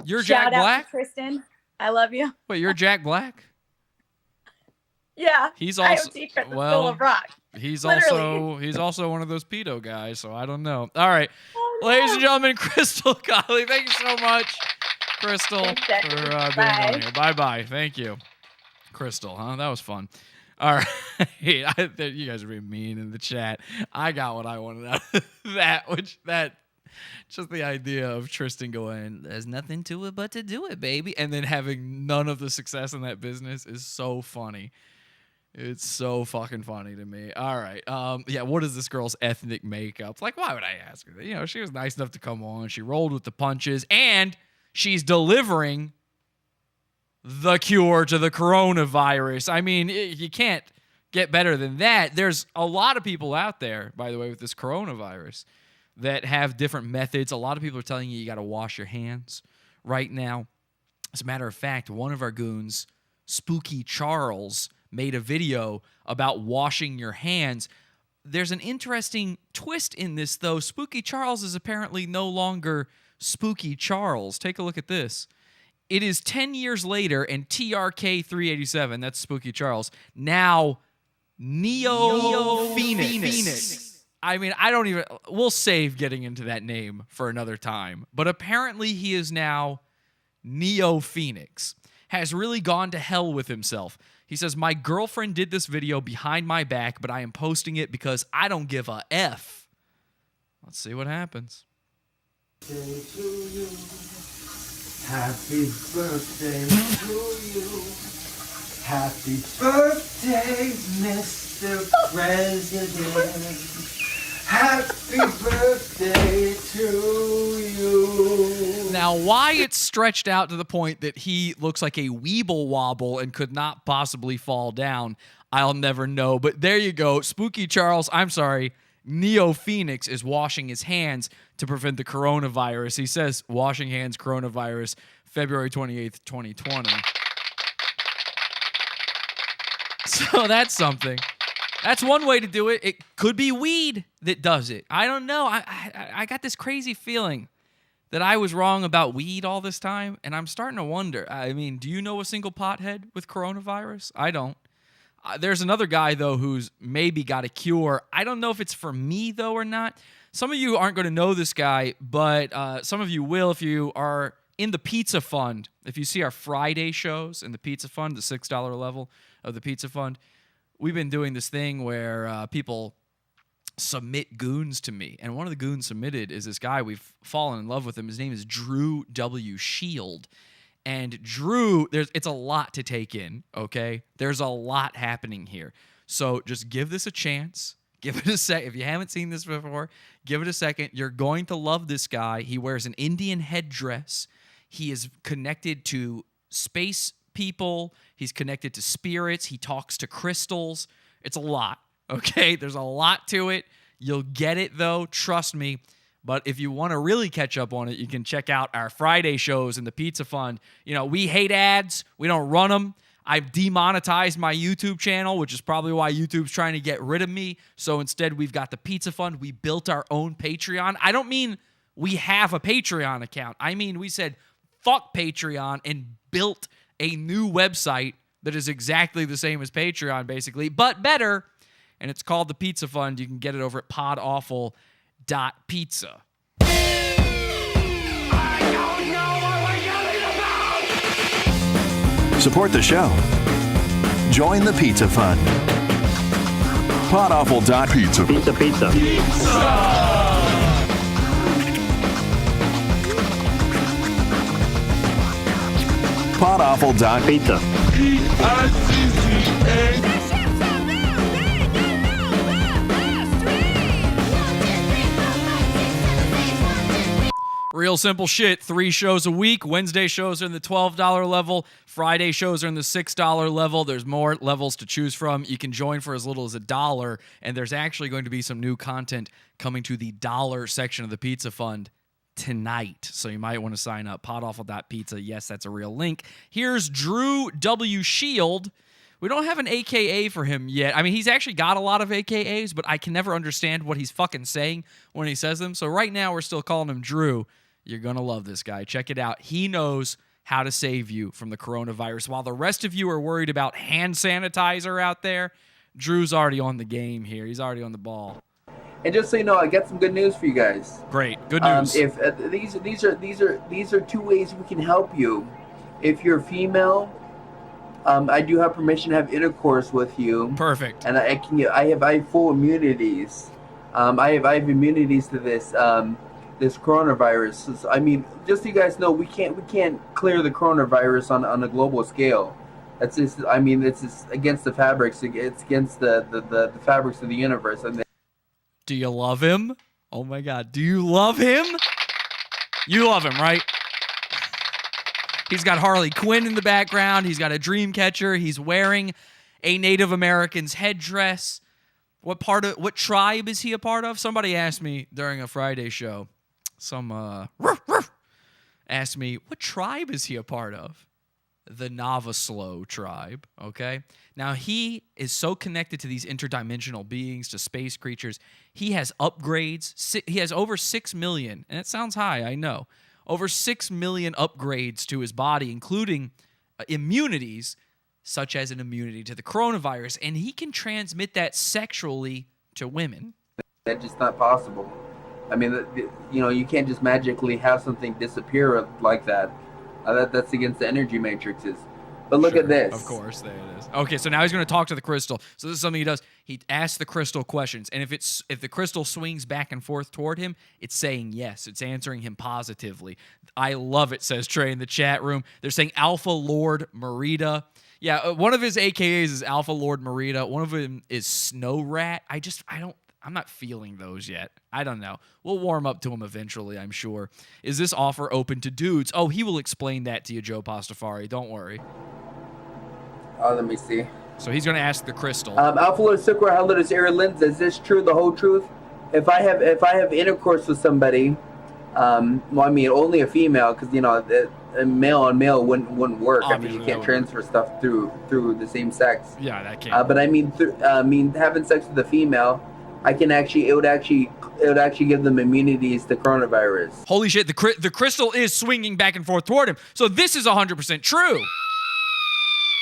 You're Jack Black? Shout out to Tristan. I love you. Wait, you're Jack Black? Yeah. He's also I teach at the School of Rock. He's also one of those pedo guys, so I don't know. All right. Oh, no. Ladies and gentlemen, Krystal Khali. Thank you so much, Krystal, for being on here. Bye-bye. Thank you. Krystal, huh? That was fun. All right. You guys are being mean in the chat. I got what I wanted out of that, just the idea of Tristan going, there's nothing to it but to do it, baby. And then having none of the success in that business is so funny. It's so fucking funny to me. All right. What is this girl's ethnic makeup? Why would I ask her? She was nice enough to come on. She rolled with the punches, and she's delivering the cure to the coronavirus. I mean, you can't get better than that. There's a lot of people out there, by the way, with this coronavirus that have different methods. A lot of people are telling you got to wash your hands right now. As a matter of fact, one of our goons, Spooky Charles, made a video about washing your hands. There's an interesting twist in this, though. Spooky Charles is apparently no longer Spooky Charles. Take a look at this. it is 10 years later, and TRK387, that's Spooky Charles, now Neo Phoenix. I mean, we'll save getting into that name for another time. But apparently he is now Neo Phoenix. Has really gone to hell with himself. He says, my girlfriend did this video behind my back, but I am posting it because I don't give a F. Let's see what happens. Happy birthday to you. Happy birthday, Mr. President. Happy birthday to you. Now, why it's stretched out to the point that he looks like a weeble wobble and could not possibly fall down, I'll never know. But there you go. Spooky Charles, I'm sorry, Neo Phoenix is washing his hands to prevent the coronavirus. He says, washing hands, coronavirus, February 28th, 2020. So that's something. That's one way to do it. It could be weed that does it. I don't know. I got this crazy feeling that I was wrong about weed all this time, and I'm starting to wonder. I mean, do you know a single pothead with coronavirus? I don't. There's another guy, though, who's maybe got a cure. I don't know if it's for me, though, or not. Some of you aren't going to know this guy, but some of you will if you are in the Pizza Fund. If you see our Friday shows in the Pizza Fund, the $6 level of the Pizza Fund, we've been doing this thing where people submit goons to me. And one of the goons submitted is this guy. We've fallen in love with him. His name is Drew W. Shield. And Drew, it's a lot to take in, okay? There's a lot happening here. So just give this a chance. Give it a sec. If you haven't seen this before, give it a second. You're going to love this guy. He wears an Indian headdress. He is connected to space people. He's connected to spirits. He talks to crystals. It's a lot, okay? There's a lot to it. You'll get it, though. Trust me. But if you want to really catch up on it, you can check out our Friday shows in the Pizza Fund. You know, we hate ads. We don't run them. I've demonetized my YouTube channel, which is probably why YouTube's trying to get rid of me. So instead, we've got the Pizza Fund. We built our own Patreon. I don't mean we have a Patreon account. I mean we said, fuck Patreon, and built a new website that is exactly the same as Patreon, basically, but better. And it's called the Pizza Fund. You can get it over at podawful.pizza. Support the show. Join the Pizza Fund. Podawful.pizza. Pizza, pizza. Podawful.pizza. Real simple shit. 3 shows a week. Wednesday shows are in the $12 level. Friday shows are in the $6 level. There's more levels to choose from. You can join for as little as $1, and there's actually going to be some new content coming to the dollar section of the Pizza Fund tonight. So you might want to sign up. Podawful.pizza. Yes, that's a real link. Here's Drew W. Shield. We don't have an AKA for him yet. I mean, he's actually got a lot of AKAs, but I can never understand what he's fucking saying when he says them. So right now, we're still calling him Drew. You're going to love this guy. Check it out. He knows how to save you from the coronavirus. While the rest of you are worried about hand sanitizer out there, Drew's already on the game here. He's already on the ball. And just so you know, I got some good news for you guys. Great, good news. If these are 2 ways we can help you. If you're female, I do have permission to have intercourse with you. Perfect. And I have full immunities. I have immunities to this this coronavirus. I mean, just so you guys know, we can't clear the coronavirus on a global scale. That's just, I mean, it's just against the fabrics. It's against the fabrics of the universe. And do you love him? Oh my God, do you love him? You love him, right? He's got Harley Quinn in the background. He's got a dream catcher. He's wearing a Native American's headdress. What tribe is he a part of? Somebody asked me during a Friday show. Asked me, what tribe is he a part of? The Navaslo tribe, okay? Now, he is so connected to these interdimensional beings, to space creatures. He has upgrades. He has over 6 million, and it sounds high, I know. over 6 million upgrades to his body, including immunities, such as an immunity to the coronavirus, and he can transmit that sexually to women. That's just not possible. I mean, you can't just magically have something disappear like that. That's against the energy matrices. But look at this. Of course, there it is. Okay, so now he's going to talk to the crystal. So this is something he does. He asks the crystal questions, and if the crystal swings back and forth toward him, it's saying yes. It's answering him positively. I love it, says Trey in the chat room. They're saying Alpha Lord Merida. Yeah, one of his AKAs is Alpha Lord Merida. One of them is Snow Rat. I'm not feeling those yet. I don't know. We'll warm up to him eventually, I'm sure. Is this offer open to dudes? Oh, he will explain that to you, Joe Pastafari. Don't worry. Oh, let me see. So he's going to ask the crystal. Alpha Lord Sukra, hello, this Aaron Lins. Is this true, the whole truth? If I have intercourse with somebody, only a female, because a male on male wouldn't work. Obviously, you can't transfer stuff through the same sex. Yeah, that can't. But having sex with a female, it would actually give them immunities to coronavirus. Holy shit! The crystal is swinging back and forth toward him. So this is 100% true.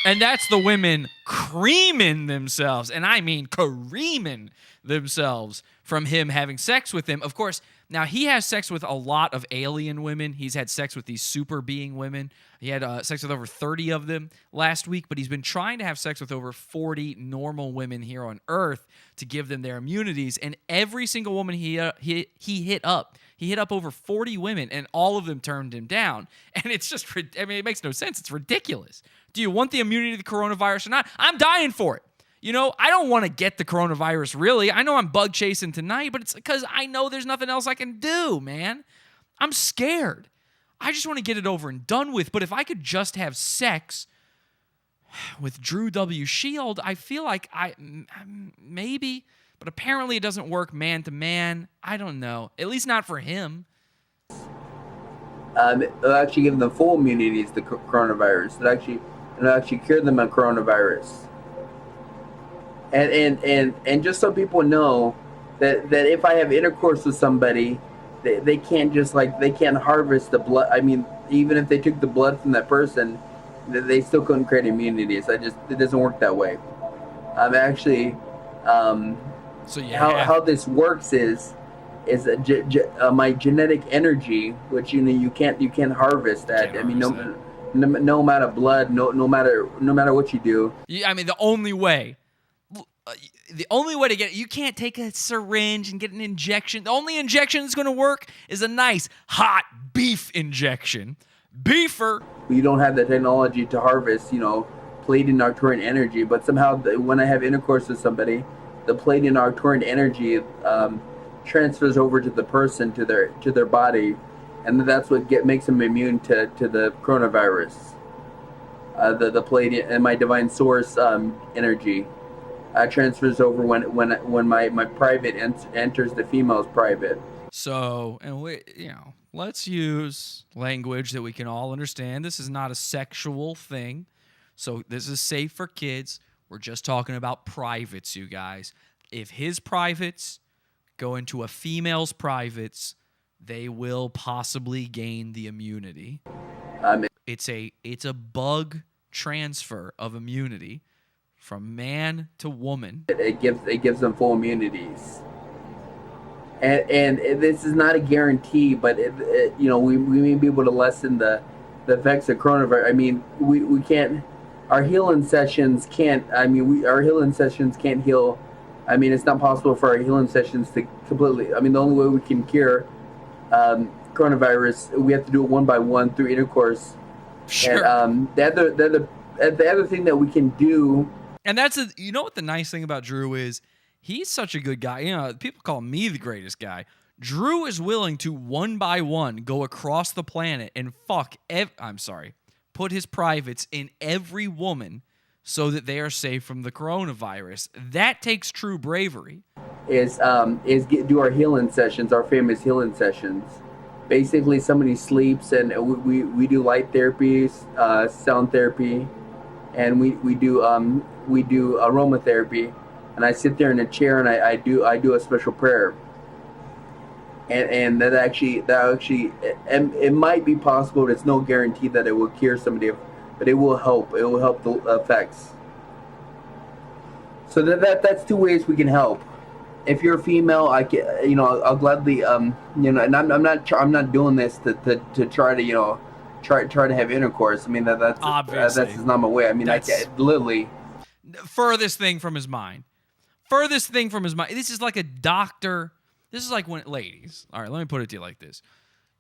And that's the women creaming themselves, and I mean creaming themselves from him having sex with them. Of course, now he has sex with a lot of alien women. He's had sex with these super being women. He had sex with over 30 of them last week, but he's been trying to have sex with over 40 normal women here on Earth to give them their immunities. And every single woman he hit up, he hit up over 40 women, and all of them turned him down. And it's just, it makes no sense. It's ridiculous. Do you want the immunity to the coronavirus or not? I'm dying for it. I don't want to get the coronavirus, really. I know I'm bug chasing tonight, but it's because I know there's nothing else I can do, man. I'm scared. I just want to get it over and done with. But if I could just have sex with Drew W. Shield, I feel like maybe. But apparently it doesn't work man to man. I don't know. At least not for him. It'll actually give them full immunities to coronavirus. It'll actually cure them of coronavirus. And just so people know that if I have intercourse with somebody, they can't they can't harvest the blood. I mean, even if they took the blood from that person, they still couldn't create immunities. It doesn't work that way. How this works is my genetic energy, which you can't harvest that. I mean, no amount of blood, no matter what you do. Yeah, I mean, the only way to get it, you can't take a syringe and get an injection. The only injection that's going to work is a nice hot beef injection. Beefer. You don't have the technology to harvest, Palladium Arcturian energy, but somehow when I have intercourse with somebody, the Palladium Arcturian energy transfers over to the person, to their body, and that's what makes them immune to the coronavirus. The Palladium and my divine source energy transfers over when my private enters the female's private. So, and let's use language that we can all understand. This is not a sexual thing, so this is safe for kids. We're just talking about privates, you guys. If his privates go into a female's privates, they will possibly gain the immunity. It's a bug transfer of immunity from man to woman. It gives them full immunities. And this is not a guarantee, but we may be able to lessen the effects of coronavirus. I mean, we can't. Our healing sessions can't. Our healing sessions can't heal. I mean, it's not possible for our healing sessions to completely. I mean, the only way we can cure coronavirus, we have to do it one by one through intercourse. Sure. And the other thing that we can do. And you know what the nice thing about Drew is? He's such a good guy. People call me the greatest guy. Drew is willing to one by one go across the planet and put his privates in every woman so that they are safe from the coronavirus. That takes true bravery. Do our healing sessions, our famous healing sessions. Basically, somebody sleeps and we do light therapy, sound therapy, and we do aromatherapy. And I sit there in a chair and I do a special prayer. and that actually and it might be possible. It's no guarantee that it will cure somebody, but it will help. It will help the effects. So that's two ways we can help. If you're a female, I can, I'll gladly, and I'm not doing this to try to, try to have intercourse. I mean, that's obviously that's not my way. I mean, I literally furthest thing from his mind. Furthest thing from his mind. This is like a doctor. This is like when, ladies, all right, let me put it to you like this.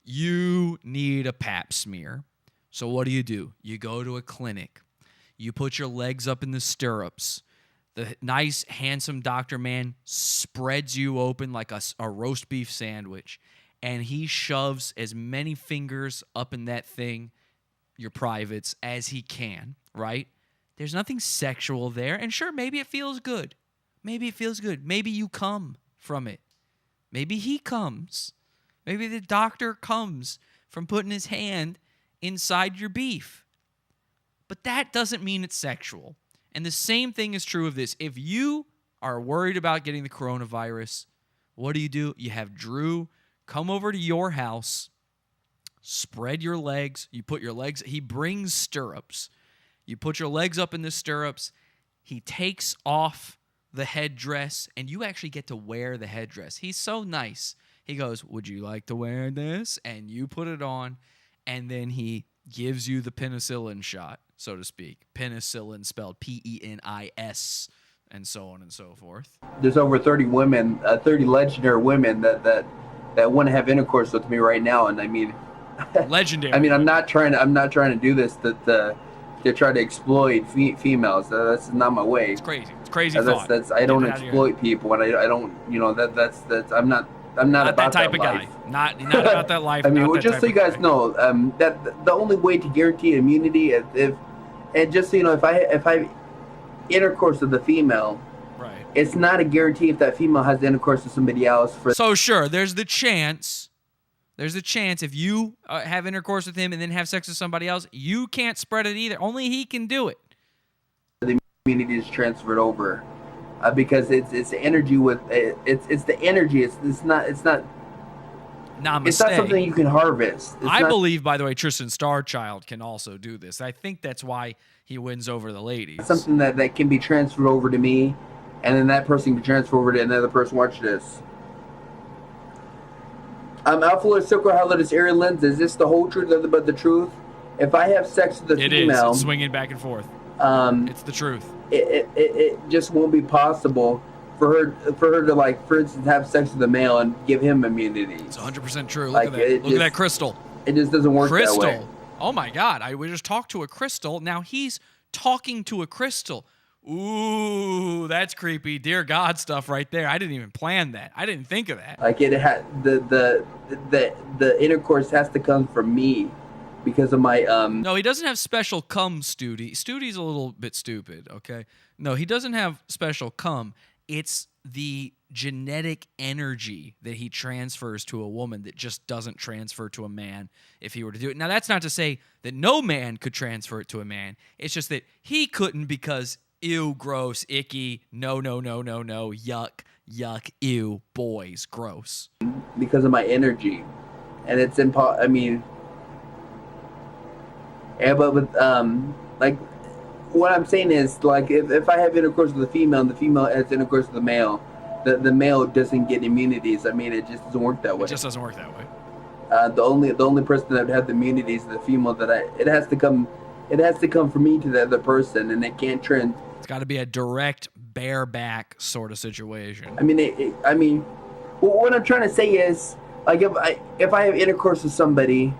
You need a pap smear. So what do? You go to a clinic. You put your legs up in the stirrups. The nice, handsome doctor man spreads you open like a roast beef sandwich, and he shoves as many fingers up in that thing, your privates, as he can, right? There's nothing sexual there, and sure, maybe it feels good. Maybe it feels good. Maybe you come from it. Maybe he comes. Maybe the doctor comes from putting his hand inside your beef. But that doesn't mean it's sexual. And the same thing is true of this. If you are worried about getting the coronavirus, what do? You have Drew come over to your house, spread your legs. You put your legs, he brings stirrups. You put your legs up in the stirrups. He takes off the headdress, and you actually get to wear the headdress. He's so nice. He goes, would you like to wear this? And you put it on, and then he gives you the penicillin shot, so to speak. Penicillin spelled Penis, and so on and so forth. There's over 30 women, 30 legendary women that want to have intercourse with me right now, and I mean, legendary. I mean, I'm not trying to do this to try to exploit females. That's not my way. It's crazy. It's crazy thought. I don't exploit people, and I don't. That's I'm not about that type that of life. guy. Not about that life. I mean, well, just so you guys know, that the only way to guarantee immunity and just so you know, if I intercourse with a female, right, it's not a guarantee if that female has intercourse with somebody else. So sure, there's the chance. There's a chance if you have intercourse with him and then have sex with somebody else, you can't spread it either. Only he can do it. The immunity is transferred over because it's the energy with it's the energy. It's not. Namaste. It's not something you can harvest. I believe, by the way, Tristan Starchild can also do this. I think that's why he wins over the ladies. It's something that can be transferred over to me, and then that person can transfer over to another person. Watch this. Alpha Silk Highlighted Area Lens. Is this the whole truth, nothing but the truth? If I have sex with a female, it is. It's swinging back and forth. It's the truth. It just won't be possible for her to, like, for instance, have sex with a male and give him immunity. It's 100% true. Look at that. Look at that Krystal. It just doesn't work that way. Oh my God! We just talked to a Krystal. Now he's talking to a Krystal. Ooh, that's creepy. Dear God stuff right there. I didn't even plan that. I didn't think of that. Like it had the intercourse has to come from me because of my No, he doesn't have special cum, Studi. Studi's a little bit stupid, okay? No, he doesn't have special cum. It's the genetic energy that he transfers to a woman that just doesn't transfer to a man if he were to do it. Now, that's not to say that no man could transfer it to a man. It's just that he couldn't because ew, gross, icky, no, yuck, ew, boys, gross. Because of my energy. And it's I mean, yeah, but with, like, what I'm saying is, like, if I have intercourse with a female and the female has intercourse with the male, the male doesn't get immunities. I mean, it just doesn't work that way. It just doesn't work that way. The only person that would have the immunities is the female it has to come from me to the other person, and it can't trend. It's got to be a direct bareback sort of situation. I mean, what I'm trying to say is, like, if I have intercourse with somebody,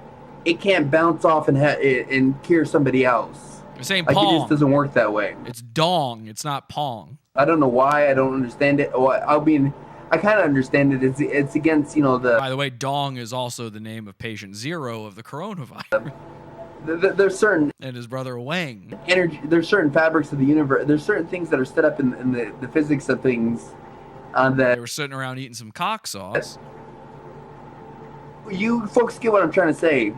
it can't bounce off and cure somebody else. You're saying like, pong. It just doesn't work that way. It's dong. It's not pong. I don't know why. I don't understand it. I mean, I kind of understand it. It's against, you know, the... By the way, dong is also the name of patient 0 of the coronavirus. There's certain... And his brother Wang. Energy. There's certain fabrics of the universe. There's certain things that are set up in the physics of things that... They were sitting around eating some cock sauce. You folks get what I'm trying to say.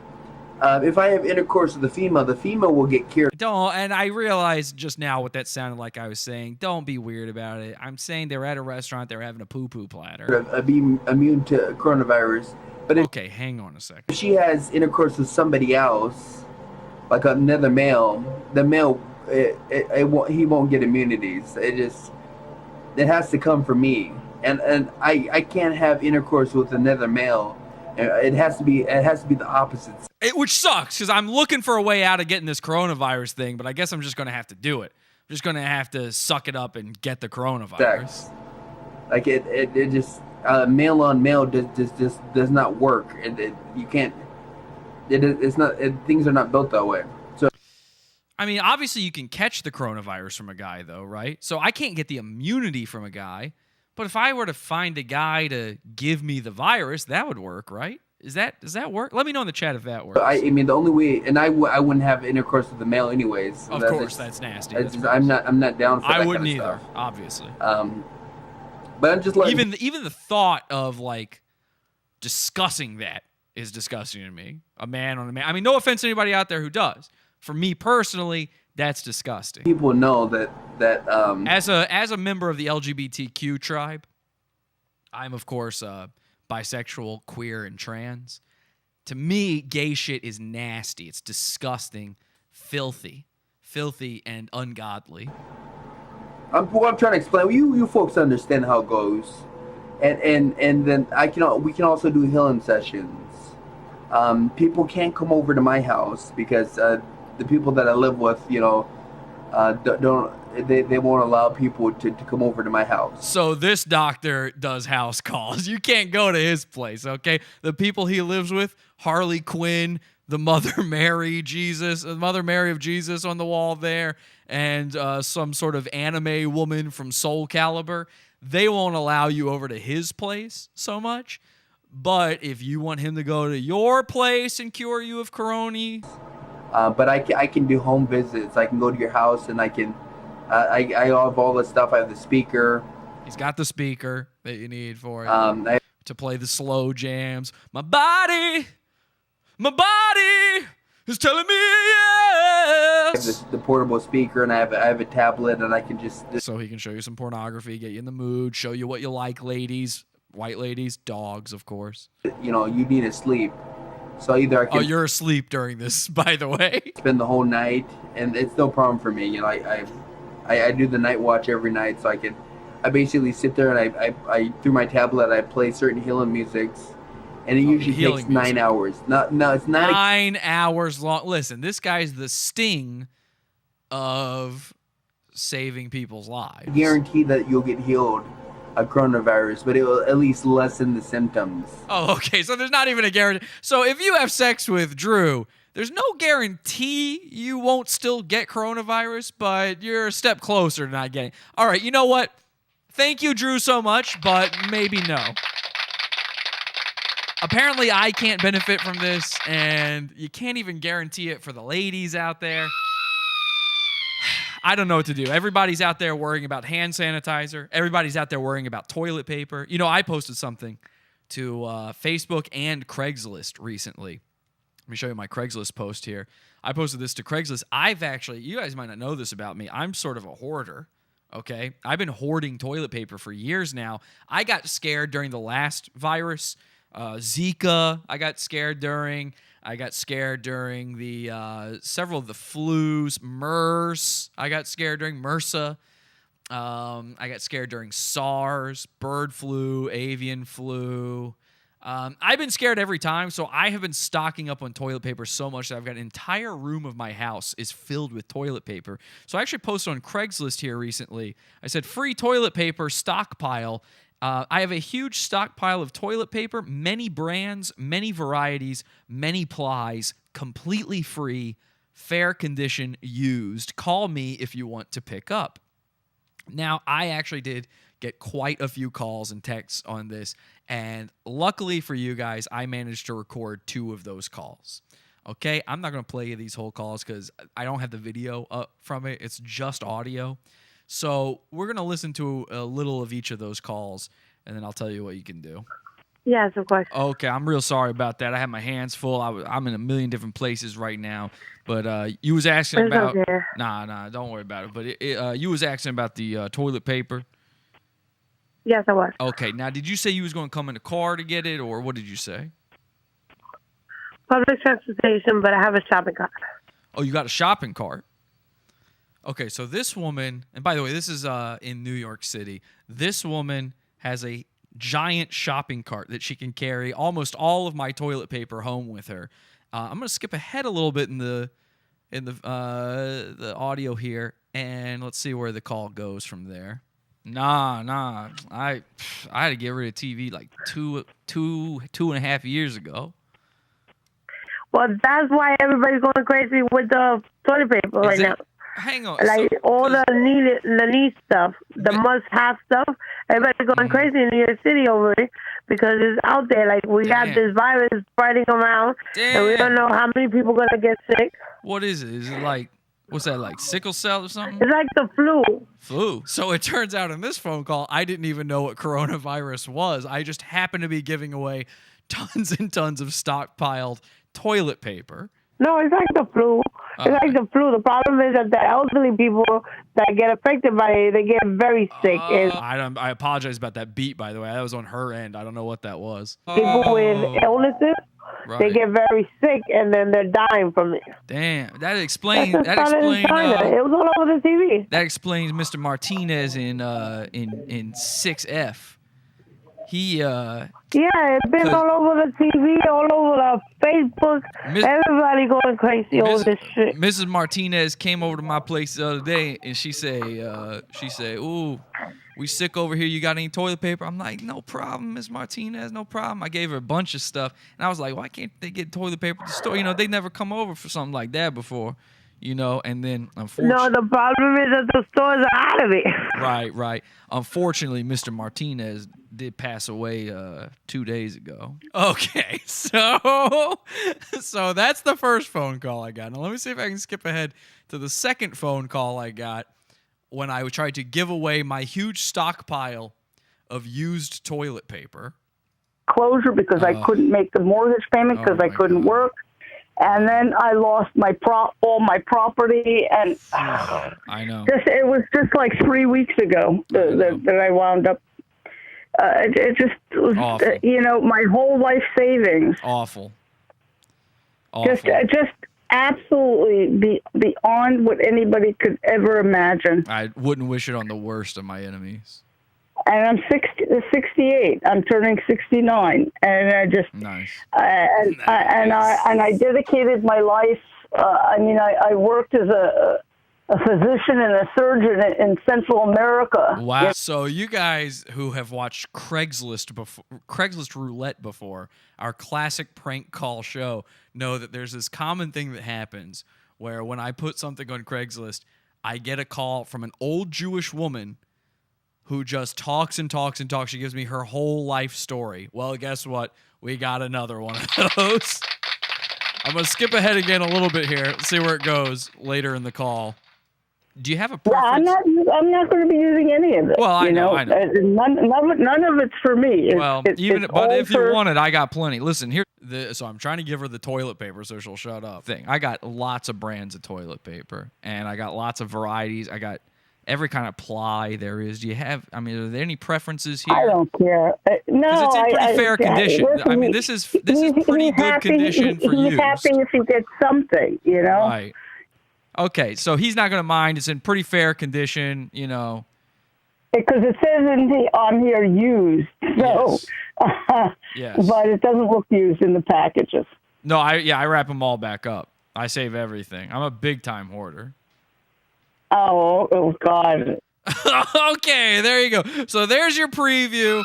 If I have intercourse with the female will get cured. Don't, and I realized just now what that sounded like I was saying. Don't be weird about it. I'm saying they're at a restaurant, they're having a poo-poo platter. Be immune to coronavirus. But okay, hang on a second. If she has intercourse with somebody else, like another male, the male, he won't get immunities. It has to come from me. And I can't have intercourse with another male. It has to be the opposite. Which sucks, because I'm looking for a way out of getting this coronavirus thing, but I guess I'm just going to have to do it. I'm just going to have to suck it up and get the coronavirus. Sex. Like it just male on male just does not work. You can't. It's not. Things are not built that way. So. I mean, obviously you can catch the coronavirus from a guy, though, right? So I can't get the immunity from a guy. But if I were to find a guy to give me the virus, that would work, right? Does that work? Let me know in the chat if that works. I mean, the only way, and I wouldn't have intercourse with the male anyways. Of course, that's nasty. I'm not down for that I wouldn't kind of either, stuff. obviously. But I'm just like even the thought of like discussing that is disgusting to me. A man on a man. I mean, no offense to anybody out there who does. For me personally, that's disgusting. People know that as a member of the LGBTQ tribe, I'm of course bisexual, queer, and trans. To me, gay shit is nasty. It's disgusting, filthy, and ungodly. What I'm trying to explain, you folks understand how it goes, and then we can also do healing sessions. People can't come over to my house because the people that I live with, they won't allow people to come over to my house. So this doctor does house calls. You can't go to his place, okay? The people he lives with, Harley Quinn, the Mother Mary of Jesus on the wall there, and some sort of anime woman from Soul Calibur, they won't allow you over to his place so much. But if you want him to go to your place and cure you of corona... but I can do home visits. I can go to your house and I can... I have all the stuff. I have the speaker. He's got the speaker that you need for it to play the slow jams. My body is telling me yes. I have the portable speaker, and I have a tablet, and I can just... So he can show you some pornography, get you in the mood, show you what you like, ladies, white ladies, dogs, of course. You need to sleep. So either I can... Oh, you're asleep during this, by the way. Spend the whole night, and it's no problem for me. I do the night watch every night, so I basically sit there and I through my tablet I play certain healing musics, and it usually takes 9 hours. No, it's not 9 hours long. Listen, this guy's the Sting of saving people's lives. I guarantee that you'll get healed of coronavirus, but it will at least lessen the symptoms. Oh, okay. So there's not even a guarantee. So if you have sex with Drew, there's no guarantee you won't still get coronavirus, but you're a step closer to not getting. All right, you know what? Thank you, Drew, so much, but maybe no. Apparently, I can't benefit from this, and you can't even guarantee it for the ladies out there. I don't know what to do. Everybody's out there worrying about hand sanitizer. Everybody's out there worrying about toilet paper. I posted something to Facebook and Craigslist recently. Let me show you my Craigslist post here. I posted this to Craigslist. You guys might not know this about me. I'm sort of a hoarder, okay? I've been hoarding toilet paper for years now. I got scared during the last virus, Zika, I got scared during the several of the flus, MERS. I got scared during MRSA. I got scared during SARS, bird flu, avian flu. I've been scared every time, so I have been stocking up on toilet paper so much that I've got an entire room of my house is filled with toilet paper. So I actually posted on Craigslist here recently. I said, free toilet paper stockpile. I have a huge stockpile of toilet paper, many brands, many varieties, many plies, completely free, fair condition, used. Call me if you want to pick up. Now, I actually did get quite a few calls and texts on this, and luckily for you guys, I managed to record 2 of those calls. Okay, I'm not going to play these whole calls because I don't have the video up from it. It's just audio. So we're going to listen to a little of each of those calls, and then I'll tell you what you can do. Yes, of course. Okay, I'm real sorry about that. I had my hands full. I'm in a million different places right now. But you was asking It's about... okay. Nah, don't worry about it. But you was asking about the toilet paper. Yes, I was. Okay, now did you say you was going to come in a car to get it, or what did you say? Public transportation, but I have a shopping cart. Oh, you got a shopping cart? Okay, so this woman, and by the way, this is in New York City. This woman has a giant shopping cart that she can carry almost all of my toilet paper home with her. I'm going to skip ahead a little bit in the audio here, and let's see where the call goes from there. Nah. I had to get rid of TV like two and a half years ago. Well, that's why everybody's going crazy with the toilet paper right now. Hang on. Like all the need stuff, the must-have stuff. Everybody's going crazy in New York City over it because it's out there. Like we got this virus spreading around, and we don't know how many people are going to get sick. What is it? Is it like, what's that, like sickle cell or something? It's like the flu. Flu. So it turns out in this phone call, I didn't even know what coronavirus was. I just happened to be giving away tons and tons of stockpiled toilet paper. No, it's like the flu. It's like the flu. The problem is that the elderly people that get affected by it, they get very sick. I apologize about that beat, by the way. That was on her end. I don't know what that was. People with illnesses, they get very sick, and then they're dying from it. Damn, that explains. It was all over the TV. That explains Mr. Martinez in 6F. Yeah, it's been all over the TV, all over the Facebook. Everybody going crazy over this shit. Mrs. Martinez came over to my place the other day, and she said, "Ooh, we sick over here. You got any toilet paper?" I'm like, "No problem, Miss Martinez, no problem." I gave her a bunch of stuff, and I was like, "Why can't they get toilet paper at the store? You know, they never come over for something like that before." You know, and then unfortunately... No, the problem is that the stores are out of it. Right. Unfortunately, Mr. Martinez did pass away 2 days ago. Okay, so that's the first phone call I got. Now, let me see if I can skip ahead to the second phone call I got when I tried to give away my huge stockpile of used toilet paper. Closure because I couldn't make the mortgage payment because I couldn't work. And then I lost all my property, and I know. It was just like 3 weeks ago that I wound up. It just was, my whole life savings. Awful. Just absolutely beyond what anybody could ever imagine. I wouldn't wish it on the worst of my enemies. And I'm 68. I'm turning 69, and I just nice. I dedicated my life. I worked as a physician and a surgeon in Central America. Wow! So you guys who have watched Craigslist Roulette before, our classic prank call show, know that there's this common thing that happens where when I put something on Craigslist, I get a call from an old Jewish woman who just talks and talks and talks. She gives me her whole life story. Well, guess what? We got another one of those. I'm going to skip ahead again a little bit here. Let's see where it goes later in the call. Do you have a preference? Yeah, I'm not going to be using any of it. Well, I know. None of it's for me. But if you want it, I got plenty. Listen, here. So I'm trying to give her the toilet paper so she'll shut up. I got lots of brands of toilet paper, and I got lots of varieties. I got every kind of ply there is. Do you have? I mean, are there any preferences here? I don't care. No, because it's in pretty fair condition. I mean, this is pretty good condition for use. He's happy if he gets something, Right. Okay, so he's not going to mind. It's in pretty fair condition, Because it says on here used. So, yes. But it doesn't look used in the packages. No, I wrap them all back up. I save everything. I'm a big time hoarder. Oh God. Okay, there you go. So there's your preview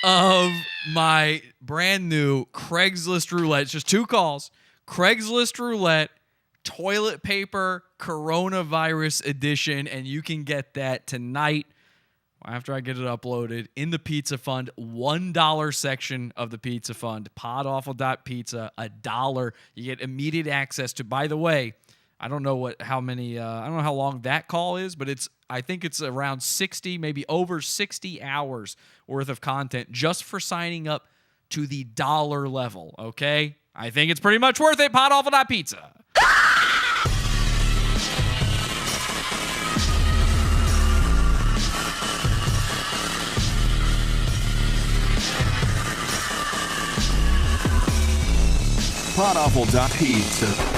of my brand new Craigslist Roulette. It's just 2 calls. Craigslist Roulette, toilet paper, coronavirus edition, and you can get that tonight after I get it uploaded in the Pizza Fund, $1 section of the Pizza Fund, podawful.pizza, $1. You get immediate access to, by the way, I don't know how many. I don't know how long that call is, but I think it's around 60, maybe over 60 hours worth of content just for signing up to the dollar level. Okay, I think it's pretty much worth it. Podawful.pizza. Podawful.pizza.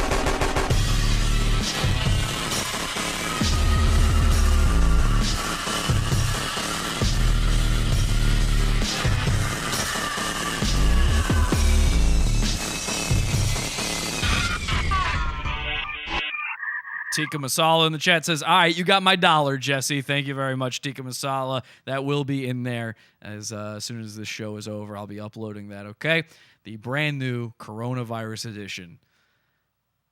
Tikka Masala in the chat says, all right, you got my $1, Jesse. Thank you very much, Tikka Masala. That will be in there as soon as this show is over. I'll be uploading that, okay? The brand new coronavirus edition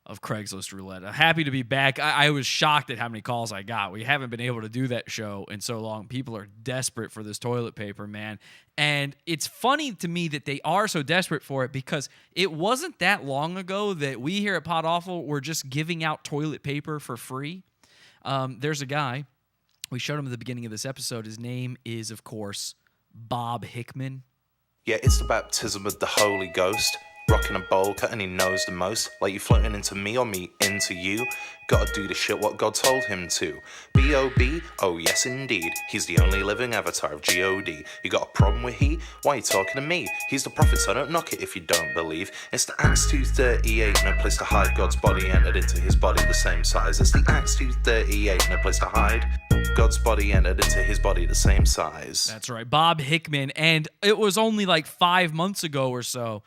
of Craigslist Roulette. Happy to be back. I was shocked at how many calls I got. We haven't been able to do that show in so long. People are desperate for this toilet paper, man. And it's funny to me that they are so desperate for it because it wasn't that long ago that we here at Pod Awful were just giving out toilet paper for free. There's a guy. We showed him at the beginning of this episode. His name is, of course, Bob Hickman. Yeah, it's the baptism of the Holy Ghost. Rocking a bowl, cutting his nose the most. Like you floating into me or me into you. Gotta do the shit what God told him to. B.O.B. Oh yes indeed. He's the only living avatar of G.O.D. You got a problem with he? Why are you talking to me? He's the prophet, so don't knock it if you don't believe. It's the Acts 2:38. No place to hide. God's body entered into his body the same size. It's the Acts 2:38. No place to hide. God's body entered into his body the same size. That's right, Bob Hickman. And it was only like 5 months ago or so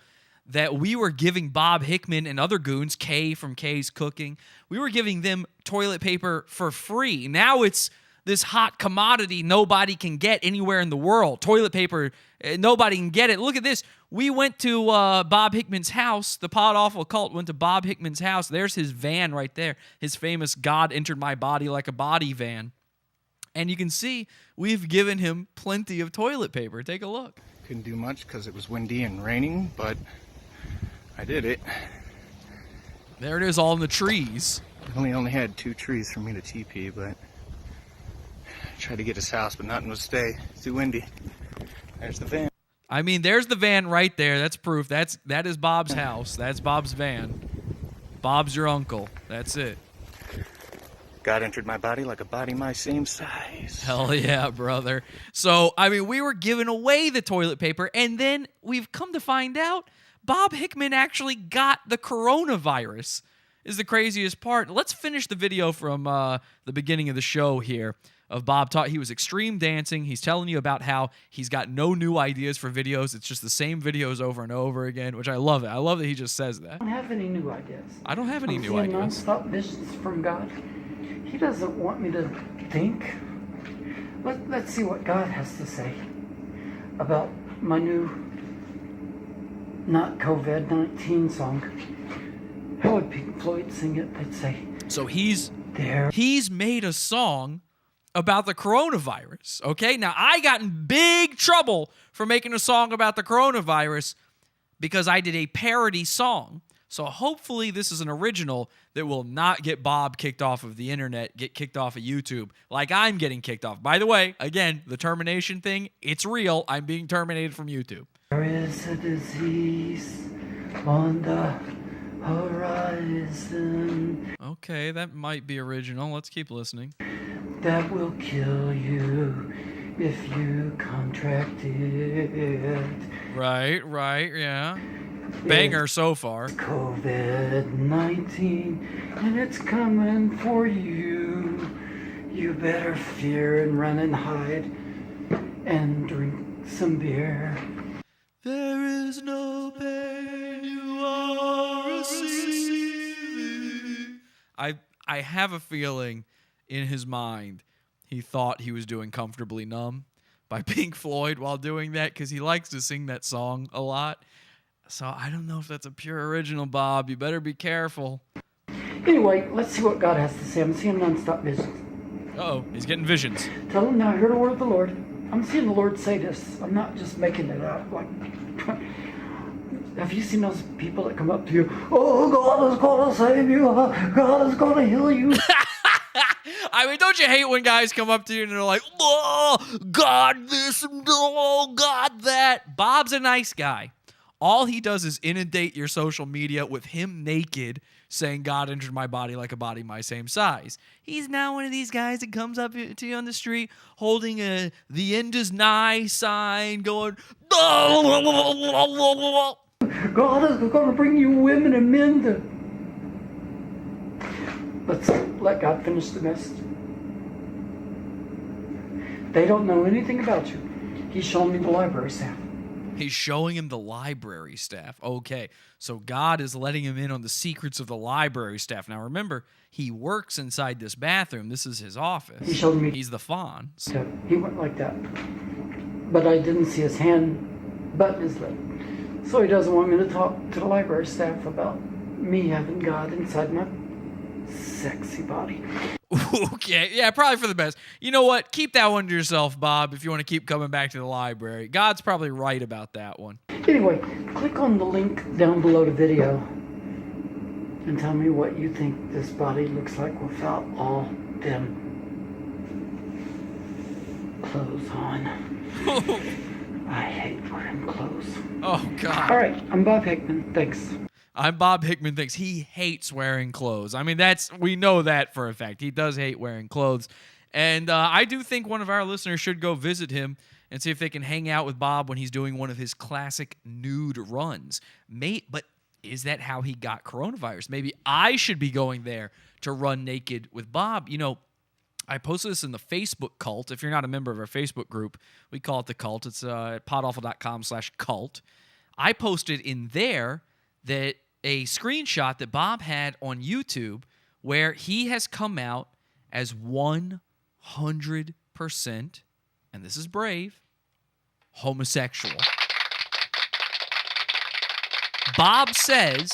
that we were giving Bob Hickman and other goons, Kay from Kay's Cooking, we were giving them toilet paper for free. Now it's this hot commodity nobody can get anywhere in the world. Toilet paper, nobody can get it. Look at this. We went to Bob Hickman's house. The Pod Awful cult went to Bob Hickman's house. There's his van right there, his famous God entered my body like a body van. And you can see we've given him plenty of toilet paper. Take a look. Couldn't do much because it was windy and raining, but I did it. There it is, all in the trees. I only had 2 trees for me to TP, but I tried to get his house, but nothing would stay. It's too windy. There's the van. I mean, there's the van right there. That's proof. That is Bob's house. That's Bob's van. Bob's your uncle. That's it. God entered my body like a body my same size. Hell yeah, brother. So, I mean, we were giving away the toilet paper, and then we've come to find out Bob Hickman actually got the coronavirus, is the craziest part. Let's finish the video from the beginning of the show here of Bob taught. He was extreme dancing. He's telling you about how he's got no new ideas for videos. It's just the same videos over and over again, which I love it. I love that he just says that. I don't have any new ideas. I don't have any I'm new seeing ideas. Non-stop visions from God. He doesn't want me to think. Let's see what God has to say about my new not COVID-19 song. How would Pink Floyd sing it? They'd say, so he's made a song about the coronavirus, okay? Now, I got in big trouble for making a song about the coronavirus because I did a parody song. So hopefully this is an original that will not get Bob kicked off of the internet, get kicked off of YouTube, like I'm getting kicked off. By the way, again, the termination thing, it's real. I'm being terminated from YouTube. There is a disease on the horizon. Okay, that might be original. Let's keep listening. That will kill you if you contract it. Right, yeah. Banger so far. COVID-19, and it's coming for you. You better fear and run and hide and drink some beer. There is no pain you are receiving. I have a feeling in his mind he thought he was doing Comfortably Numb by Pink Floyd while doing that because he likes to sing that song a lot. So I don't know if that's a pure original, Bob. You better be careful. Anyway, let's see what God has to say. I'm seeing non-stop visions. Uh-oh, he's getting visions. Tell him now I heard a word of the Lord. I'm seeing the Lord say this. I'm not just making it up. Like, Have you seen those people that come up to you? Oh, God is going to save you. God is going to heal you. I mean, don't you hate when guys come up to you and they're like, oh, God this, oh, God that. Bob's a nice guy. All he does is inundate your social media with him naked saying God entered my body like a body my same size. He's not one of these guys that comes up to you on the street holding a the end is nigh sign going, oh. God is going to bring you women and men to... Let's let God finish the message. They don't know anything about you. He's showing me the library staff. He's showing him the library staff. Okay, so God is letting him in on the secrets of the library staff. Now remember, he works inside this bathroom. This is his office. He showed me. He's the Fonz. So he went like that. But I didn't see his hand button his lip. So he doesn't want me to talk to the library staff about me having God inside my sexy body. Okay, yeah, probably for the best. You know what? Keep that one to yourself, Bob, if you want to keep coming back to the library. God's probably right about that one. Anyway, click on the link down below the video and tell me what you think this body looks like without all them clothes on. I hate wearing clothes. Oh, God. All right, I'm Bob Hickman. Thanks. I'm Bob Hickman. Thinks he hates wearing clothes. I mean, we know that for a fact. He does hate wearing clothes. And I do think one of our listeners should go visit him and see if they can hang out with Bob when he's doing one of his classic nude runs. But is that how he got coronavirus? Maybe I should be going there to run naked with Bob. You know, I posted this in the Facebook cult. If you're not a member of our Facebook group, we call it the cult. It's at podawful.com/cult. I posted in there that a screenshot that Bob had on YouTube where he has come out as 100%, and this is brave, homosexual. Bob says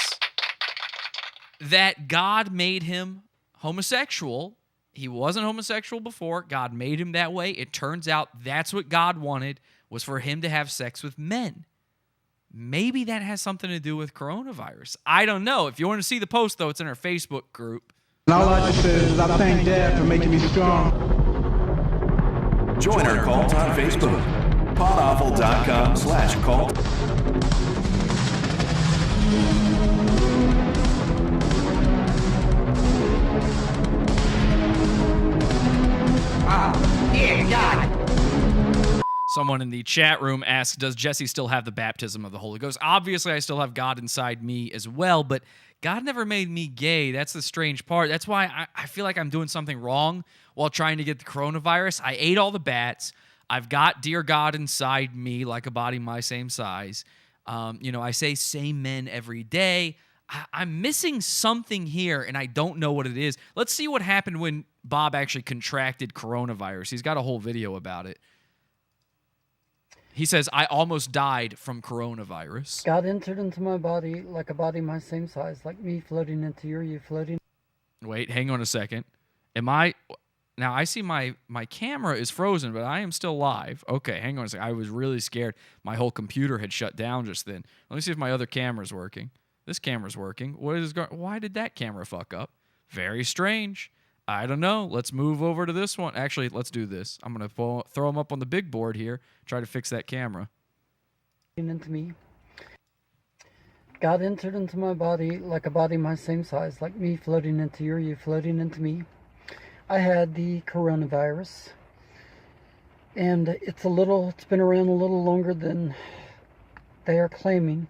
that God made him homosexual. He wasn't homosexual before. God made him that way. It turns out that's what God wanted, was for him to have sex with men. Maybe that has something to do with coronavirus. I don't know. If you want to see the post, though, it's in our Facebook group. And all I just said is I thank Dad for making me strong. Join our cult on Facebook. podawful.com/cult. Yeah, God. Someone in the chat room asks, does Jesse still have the baptism of the Holy Ghost? Obviously, I still have God inside me as well, but God never made me gay. That's the strange part. That's why I feel like I'm doing something wrong while trying to get the coronavirus. I ate all the bats. I've got dear God inside me like a body my same size. I say same men every day. I'm missing something here, and I don't know what it is. Let's see what happened when Bob actually contracted coronavirus. He's got a whole video about it. He says, I almost died from coronavirus. God entered into my body like a body my same size, like me floating into you floating. Wait, hang on a second. Now I see my camera is frozen, but I am still live. Okay, hang on a second. I was really scared. My whole computer had shut down just then. Let me see if my other camera's working. This camera's working. Why did that camera fuck up? Very strange. I don't know. Let's move over to this one. Actually, let's do this. I'm going to throw them up on the big board here. Try to fix that camera. Into me. God entered into my body like a body my same size, like me floating into you floating into me. I had the coronavirus, and it's been around a little longer than they are claiming,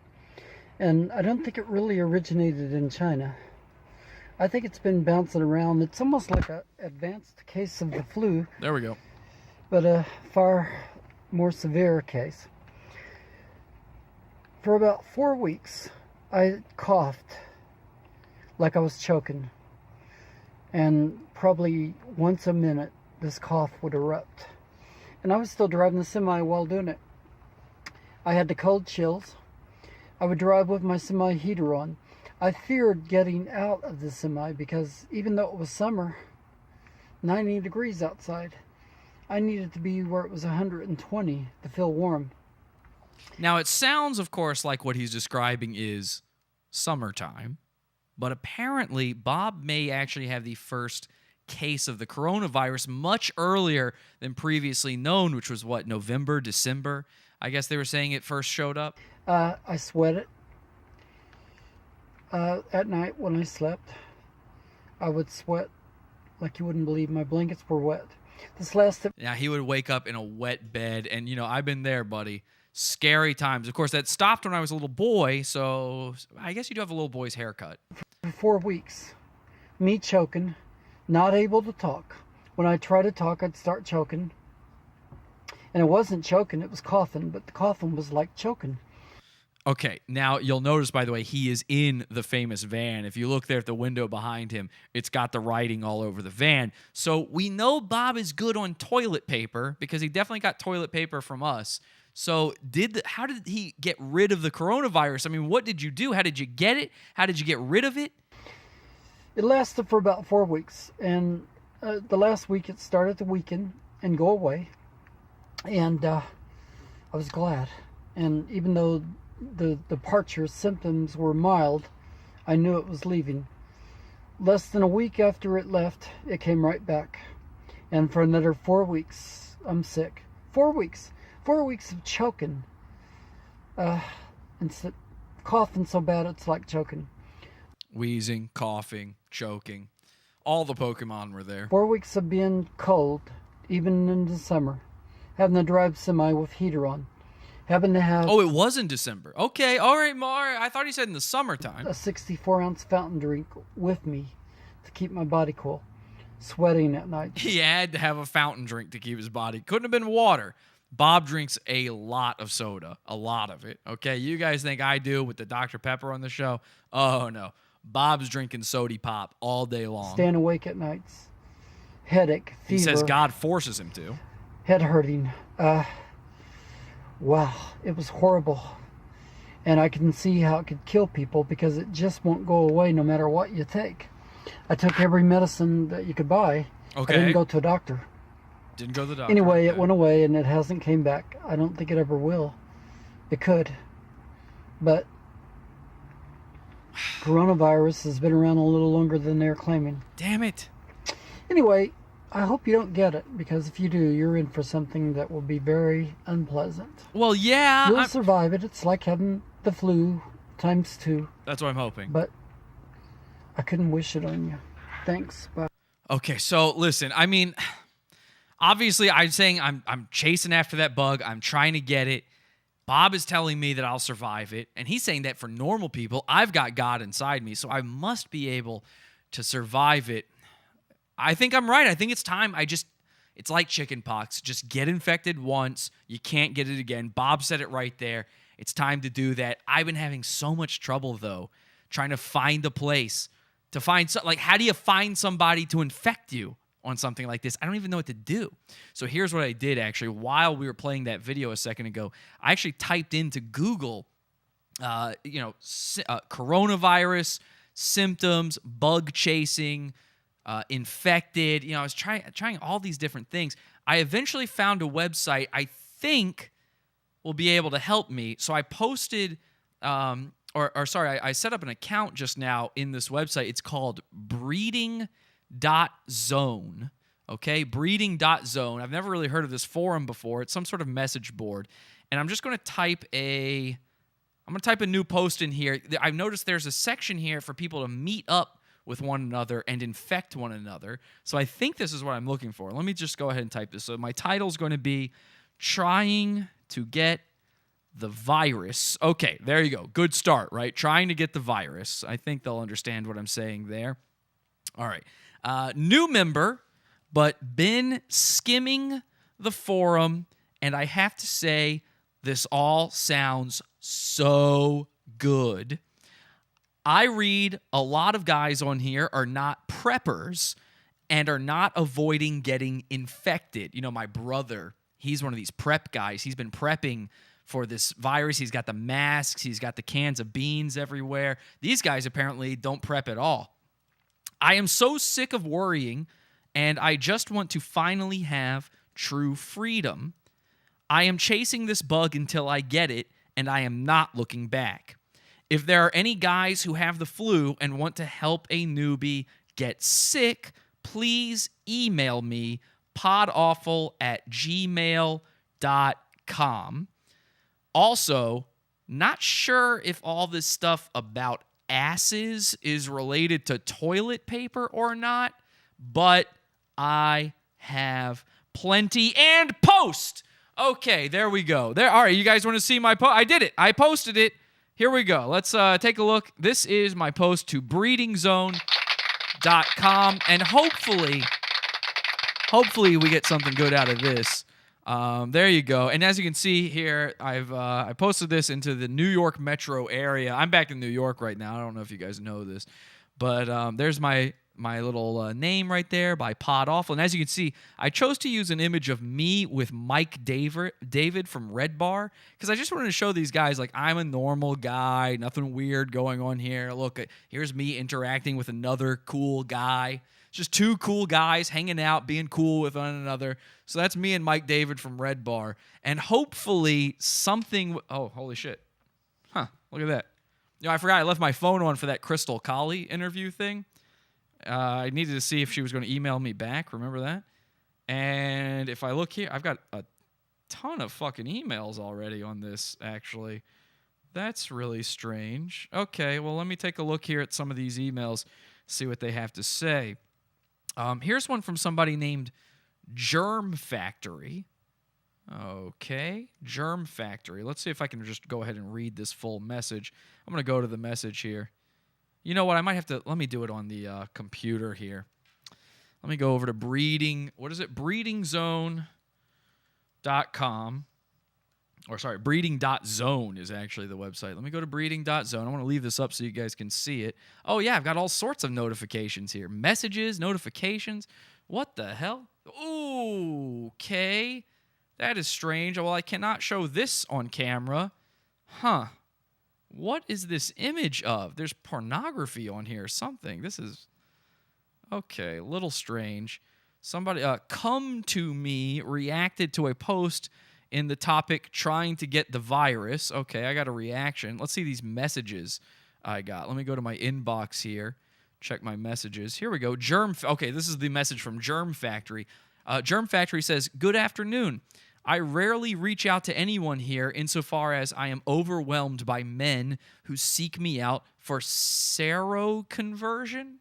and I don't think it really originated in China. I think it's been bouncing around. It's almost like an advanced case of the flu. There we go. But a far more severe case. For about 4 weeks, I coughed like I was choking. And probably once a minute, this cough would erupt. And I was still driving the semi while doing it. I had the cold chills. I would drive with my semi heater on. I feared getting out of the semi because even though it was summer, 90 degrees outside, I needed to be where it was 120 to feel warm. Now, it sounds, of course, like what he's describing is summertime, but apparently Bob may actually have the first case of the coronavirus much earlier than previously known, which was what, November, December? I guess they were saying it first showed up. I sweat it. At night when I slept, I would sweat like you wouldn't believe. My blankets were wet. This lasted. Yeah, he would wake up in a wet bed, and, you know, I've been there, buddy. Scary times. Of course, that stopped when I was a little boy, so I guess you do have a little boy's haircut. For 4 weeks, me choking, not able to talk. When I try to talk, I'd start choking. And it wasn't choking, it was coughing, but the coughing was like choking. Okay, now you'll notice, by the way, he is in the famous van. If you look there at the window behind him, it's got the writing all over the van. So we know Bob is good on toilet paper because he definitely got toilet paper from us. So how did he get rid of the coronavirus? I mean, what did you do? How did you get it? How did you get rid of it? It lasted for about 4 weeks. And the last week it started to weaken and go away. And I was glad. And even though the departure symptoms were mild, I knew it was leaving. Less than a week after it left, it came right back. And for another 4 weeks, I'm sick. 4 weeks. 4 weeks of choking. And coughing so bad it's like choking. Wheezing, coughing, choking. All the Pokemon were there. 4 weeks of being cold, even in the summer. Having to drive semi with heater on. Having to have... Oh, it was in December. Okay, all right, Mar. I thought he said in the summertime. A 64-ounce fountain drink with me to keep my body cool. Sweating at night. He had to have a fountain drink to keep his body. Couldn't have been water. Bob drinks a lot of soda. A lot of it. Okay, you guys think I do with the Dr. Pepper on the show? Oh, no. Bob's drinking sody pop all day long. Staying awake at nights. Headache, fever. He says God forces him to. Head hurting. Wow, it was horrible. And I can see how it could kill people because it just won't go away no matter what you take. I took every medicine that you could buy. Okay. I didn't go to a doctor. Didn't go to the doctor. Anyway, it went away and it hasn't came back. I don't think it ever will. It could. But coronavirus has been around a little longer than they're claiming. Damn it. Anyway, I hope you don't get it, because if you do, you're in for something that will be very unpleasant. Well, yeah. You'll survive it. It's like having the flu times 2. That's what I'm hoping. But I couldn't wish it on you. Thanks. Bye. Okay, so listen, I mean, obviously I'm saying I'm chasing after that bug. I'm trying to get it. Bob is telling me that I'll survive it. And he's saying that for normal people, I've got God inside me, so I must be able to survive it. I think I'm right. I think it's time. It's like chicken pox. Just get infected once. You can't get it again. Bob said it right there. It's time to do that. I've been having so much trouble, though, trying to find a place to find, how do you find somebody to infect you on something like this? I don't even know what to do. So here's what I did, actually. While we were playing that video a second ago, I actually typed into Google, coronavirus, symptoms, bug chasing, infected. I was trying all these different things. I eventually found a website I think will be able to help me. So I posted, I set up an account just now in this website. It's called breeding.zone. Okay, breeding.zone. I've never really heard of this forum before. It's some sort of message board. And I'm just going to type a new post in here. I've noticed there's a section here for people to meet up with one another and infect one another. So I think this is what I'm looking for. Let me just go ahead and type this. So my title is going to be Trying to Get the Virus. Okay, there you go. Good start, right? Trying to get the virus. I think they'll understand what I'm saying there. All right. New member, but been skimming the forum, and I have to say, this all sounds so good. I read a lot of guys on here are not preppers and are not avoiding getting infected. My brother, he's one of these prep guys. He's been prepping for this virus. He's got the masks. He's got the cans of beans everywhere. These guys apparently don't prep at all. I am so sick of worrying, and I just want to finally have true freedom. I am chasing this bug until I get it, and I am not looking back. If there are any guys who have the flu and want to help a newbie get sick, please email me podawful@gmail.com. Also, not sure if all this stuff about asses is related to toilet paper or not, but I have plenty and post. Okay, there we go. All right, you guys want to see my post? I did it. I posted it. Here we go. Let's take a look. This is my post to breedingzone.com, and hopefully we get something good out of this. There you go. And as you can see here, I posted this into the New York metro area. I'm back in New York right now. I don't know if you guys know this, but there's my little name right there by Pod Awful. And as you can see, I chose to use an image of me with Mike David from Red Bar, because I just wanted to show these guys, like, I'm a normal guy, nothing weird going on here. Look, here's me interacting with another cool guy. Just two cool guys hanging out, being cool with one another. So that's me and Mike David from Red Bar. And hopefully something... Oh, holy shit. Huh, look at that. You know, I forgot I left my phone on for that Krystal Khali interview thing. I needed to see if she was going to email me back. Remember that? And if I look here, I've got a ton of fucking emails already on this, actually. That's really strange. Okay, well, let me take a look here at some of these emails, see what they have to say. Here's one from somebody named Germ Factory. Okay, Germ Factory. Let's see if I can just go ahead and read this full message. I'm going to go to the message here. You know what? I might have to... Let me do it on the computer here. Let me go over to breedingzone.com. Or sorry, breeding.zone is actually the website. Let me go to breeding.zone. I want to leave this up so you guys can see it. Oh, yeah, I've got all sorts of notifications here. Messages, notifications. What the hell? Ooh, okay. That is strange. Well, I cannot show this on camera. Huh. What is this image of? There's pornography on here or something. This is... Okay, a little strange. Somebody, Come To Me reacted to a post in the topic trying to get the virus. Okay, I got a reaction. Let's see these messages I got. Let me go to my inbox here. Check my messages. Here we go. Okay, this is the message from Germ Factory. Germ Factory says, "Good afternoon. I rarely reach out to anyone here insofar as I am overwhelmed by men who seek me out for seroconversion.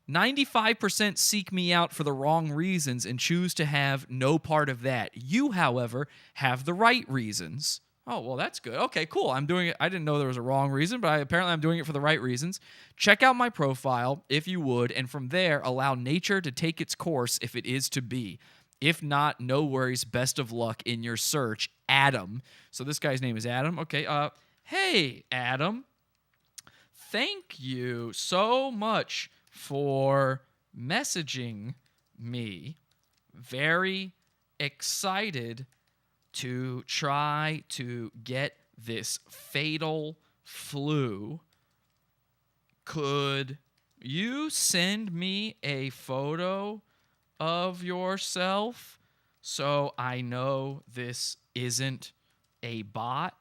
95% seek me out for the wrong reasons and choose to have no part of that. You, however, have the right reasons." Oh, well, that's good. Okay, cool. I'm doing it. I didn't know there was a wrong reason, but apparently I'm doing it for the right reasons. Check out my profile, if you would, and from there, allow nature to take its course if it is to be. If not, no worries. Best of luck in your search, Adam. So this guy's name is Adam. Okay. Hey, Adam. Thank you so much for messaging me. Very excited to try to get this fatal flu. Could you send me a photo of yourself so I know this isn't a bot?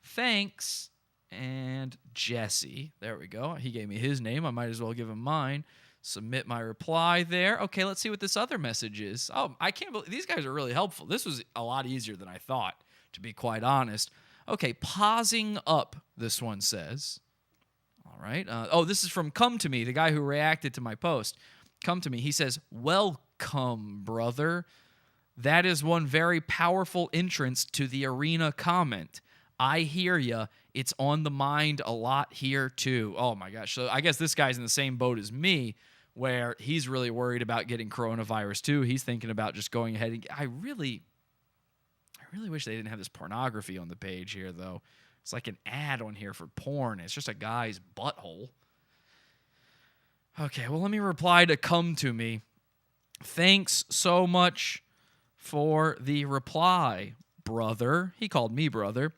Thanks. And Jesse. There we go. He gave me his name. I might as well give him mine. Submit my reply there. Okay, let's see what this other message is. Oh, I can't believe these guys are really helpful. This was a lot easier than I thought, to be quite honest. Okay, pausing up, this one says. All right. This is from Come To Me, the guy who reacted to my post. Come To Me. He says, "Welcome, brother. That is one very powerful entrance to the arena comment. I hear ya. It's on the mind a lot here, too." Oh, my gosh. So I guess this guy's in the same boat as me, where he's really worried about getting coronavirus, too. He's thinking about just going ahead and... I really wish they didn't have this pornography on the page here, though. It's like an ad on here for porn. It's just a guy's butthole. Okay, well, let me reply to Come To Me. Thanks so much for the reply, brother. He called me brother.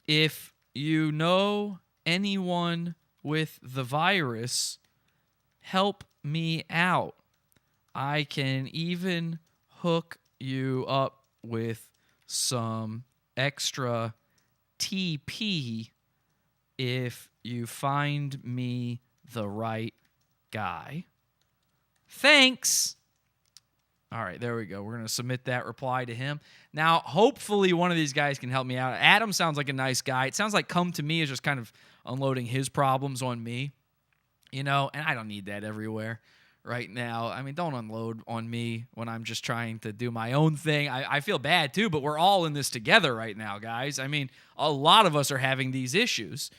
If you know anyone with the virus, help me out. I can even hook you up with some extra TP if you find me the right guy. Thanks. All right, there we go. We're going to submit that reply to him. Now, hopefully one of these guys can help me out. Adam sounds like a nice guy. It sounds like Come To Me is just kind of unloading his problems on me, and I don't need that everywhere right now. I mean, don't unload on me when I'm just trying to do my own thing. I feel bad too, but we're all in this together right now, guys. I mean, a lot of us are having these issues.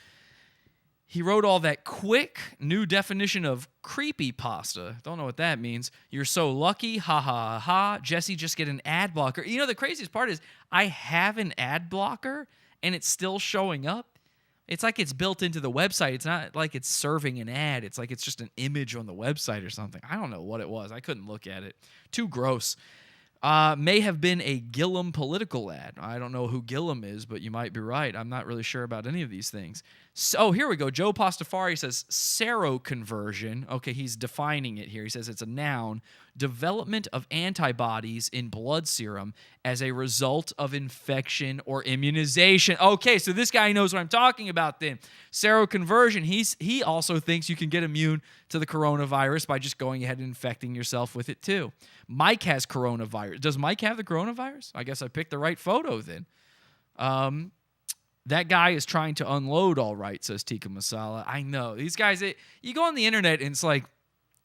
He wrote all that quick new definition of creepypasta. Don't know what that means. You're so lucky. Ha ha ha. Jesse, just get an ad blocker. The craziest part is I have an ad blocker and it's still showing up. It's like it's built into the website. It's not like it's serving an ad. It's like it's just an image on the website or something. I don't know what it was. I couldn't look at it. Too gross. May have been a Gillum political ad. I don't know who Gillum is, but you might be right. I'm not really sure about any of these things. So here we go. Joe Pastafari says seroconversion. Okay, he's defining it here. He says it's a noun. Development of antibodies in blood serum as a result of infection or immunization. Okay, so this guy knows what I'm talking about then. Seroconversion, he also thinks you can get immune to the coronavirus by just going ahead and infecting yourself with it too. Mike has coronavirus. Does Mike have the coronavirus? I guess I picked the right photo then. That guy is trying to unload all right, says Tikka Masala. I know. These guys, you go on the internet and it's like,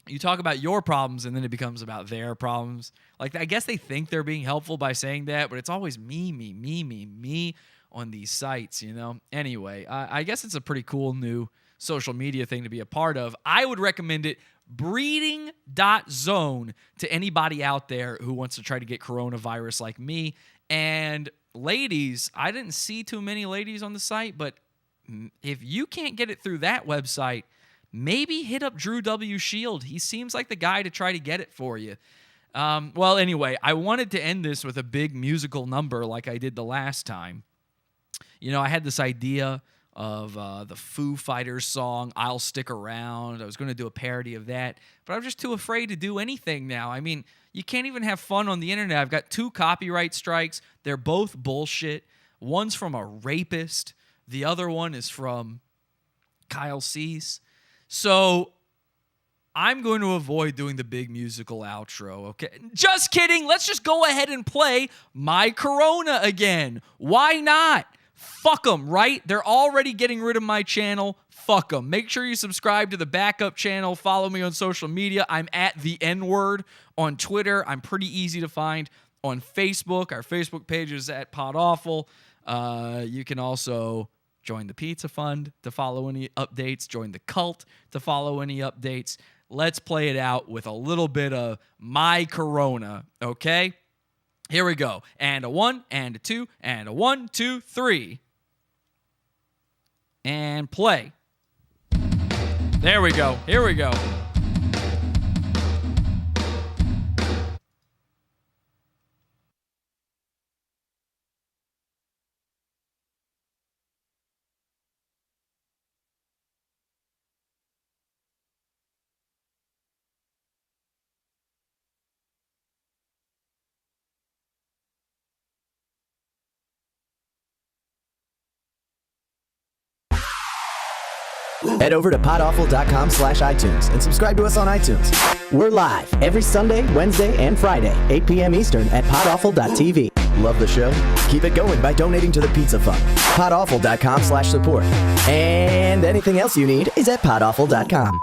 you talk about your problems and then it becomes about their problems. Like, I guess they think they're being helpful by saying that, but it's always me on these sites, Anyway, I guess it's a pretty cool new social media thing to be a part of. I would recommend it, breeding.zone, to anybody out there who wants to try to get coronavirus like me. And ladies, I didn't see too many ladies on the site, but if you can't get it through that website, maybe hit up Drew W. Shield. He seems like the guy to try to get it for you. Well, anyway, I wanted to end this with a big musical number like I did the last time. I had this idea of the Foo Fighters song, I'll Stick Around. I was going to do a parody of that, but I'm just too afraid to do anything now. I mean, you can't even have fun on the internet. I've got 2 copyright strikes. They're both bullshit. One's from a rapist. The other one is from Kyle Cease. So I'm going to avoid doing the big musical outro, okay? Just kidding. Let's just go ahead and play My Corona again. Why not? Fuck them, right? They're already getting rid of my channel. Fuck them. Make sure you subscribe to the backup channel. Follow me on social media. I'm at the N-word on Twitter. I'm pretty easy to find on Facebook. Our Facebook page is at Pod Awful. You can also join the Pizza Fund to follow any updates. Join the cult to follow any updates. Let's play it out with a little bit of My Corona, okay? Here we go. And a 1, and a 2, and a 1, 2, 3. And play. There we go. Here we go. Head over to podawful.com/iTunes and subscribe to us on iTunes. We're live every Sunday, Wednesday, and Friday, 8 p.m. Eastern at podawful.tv. Love the show? Keep it going by donating to the Pizza Fund. podawful.com/support. And anything else you need is at podawful.com.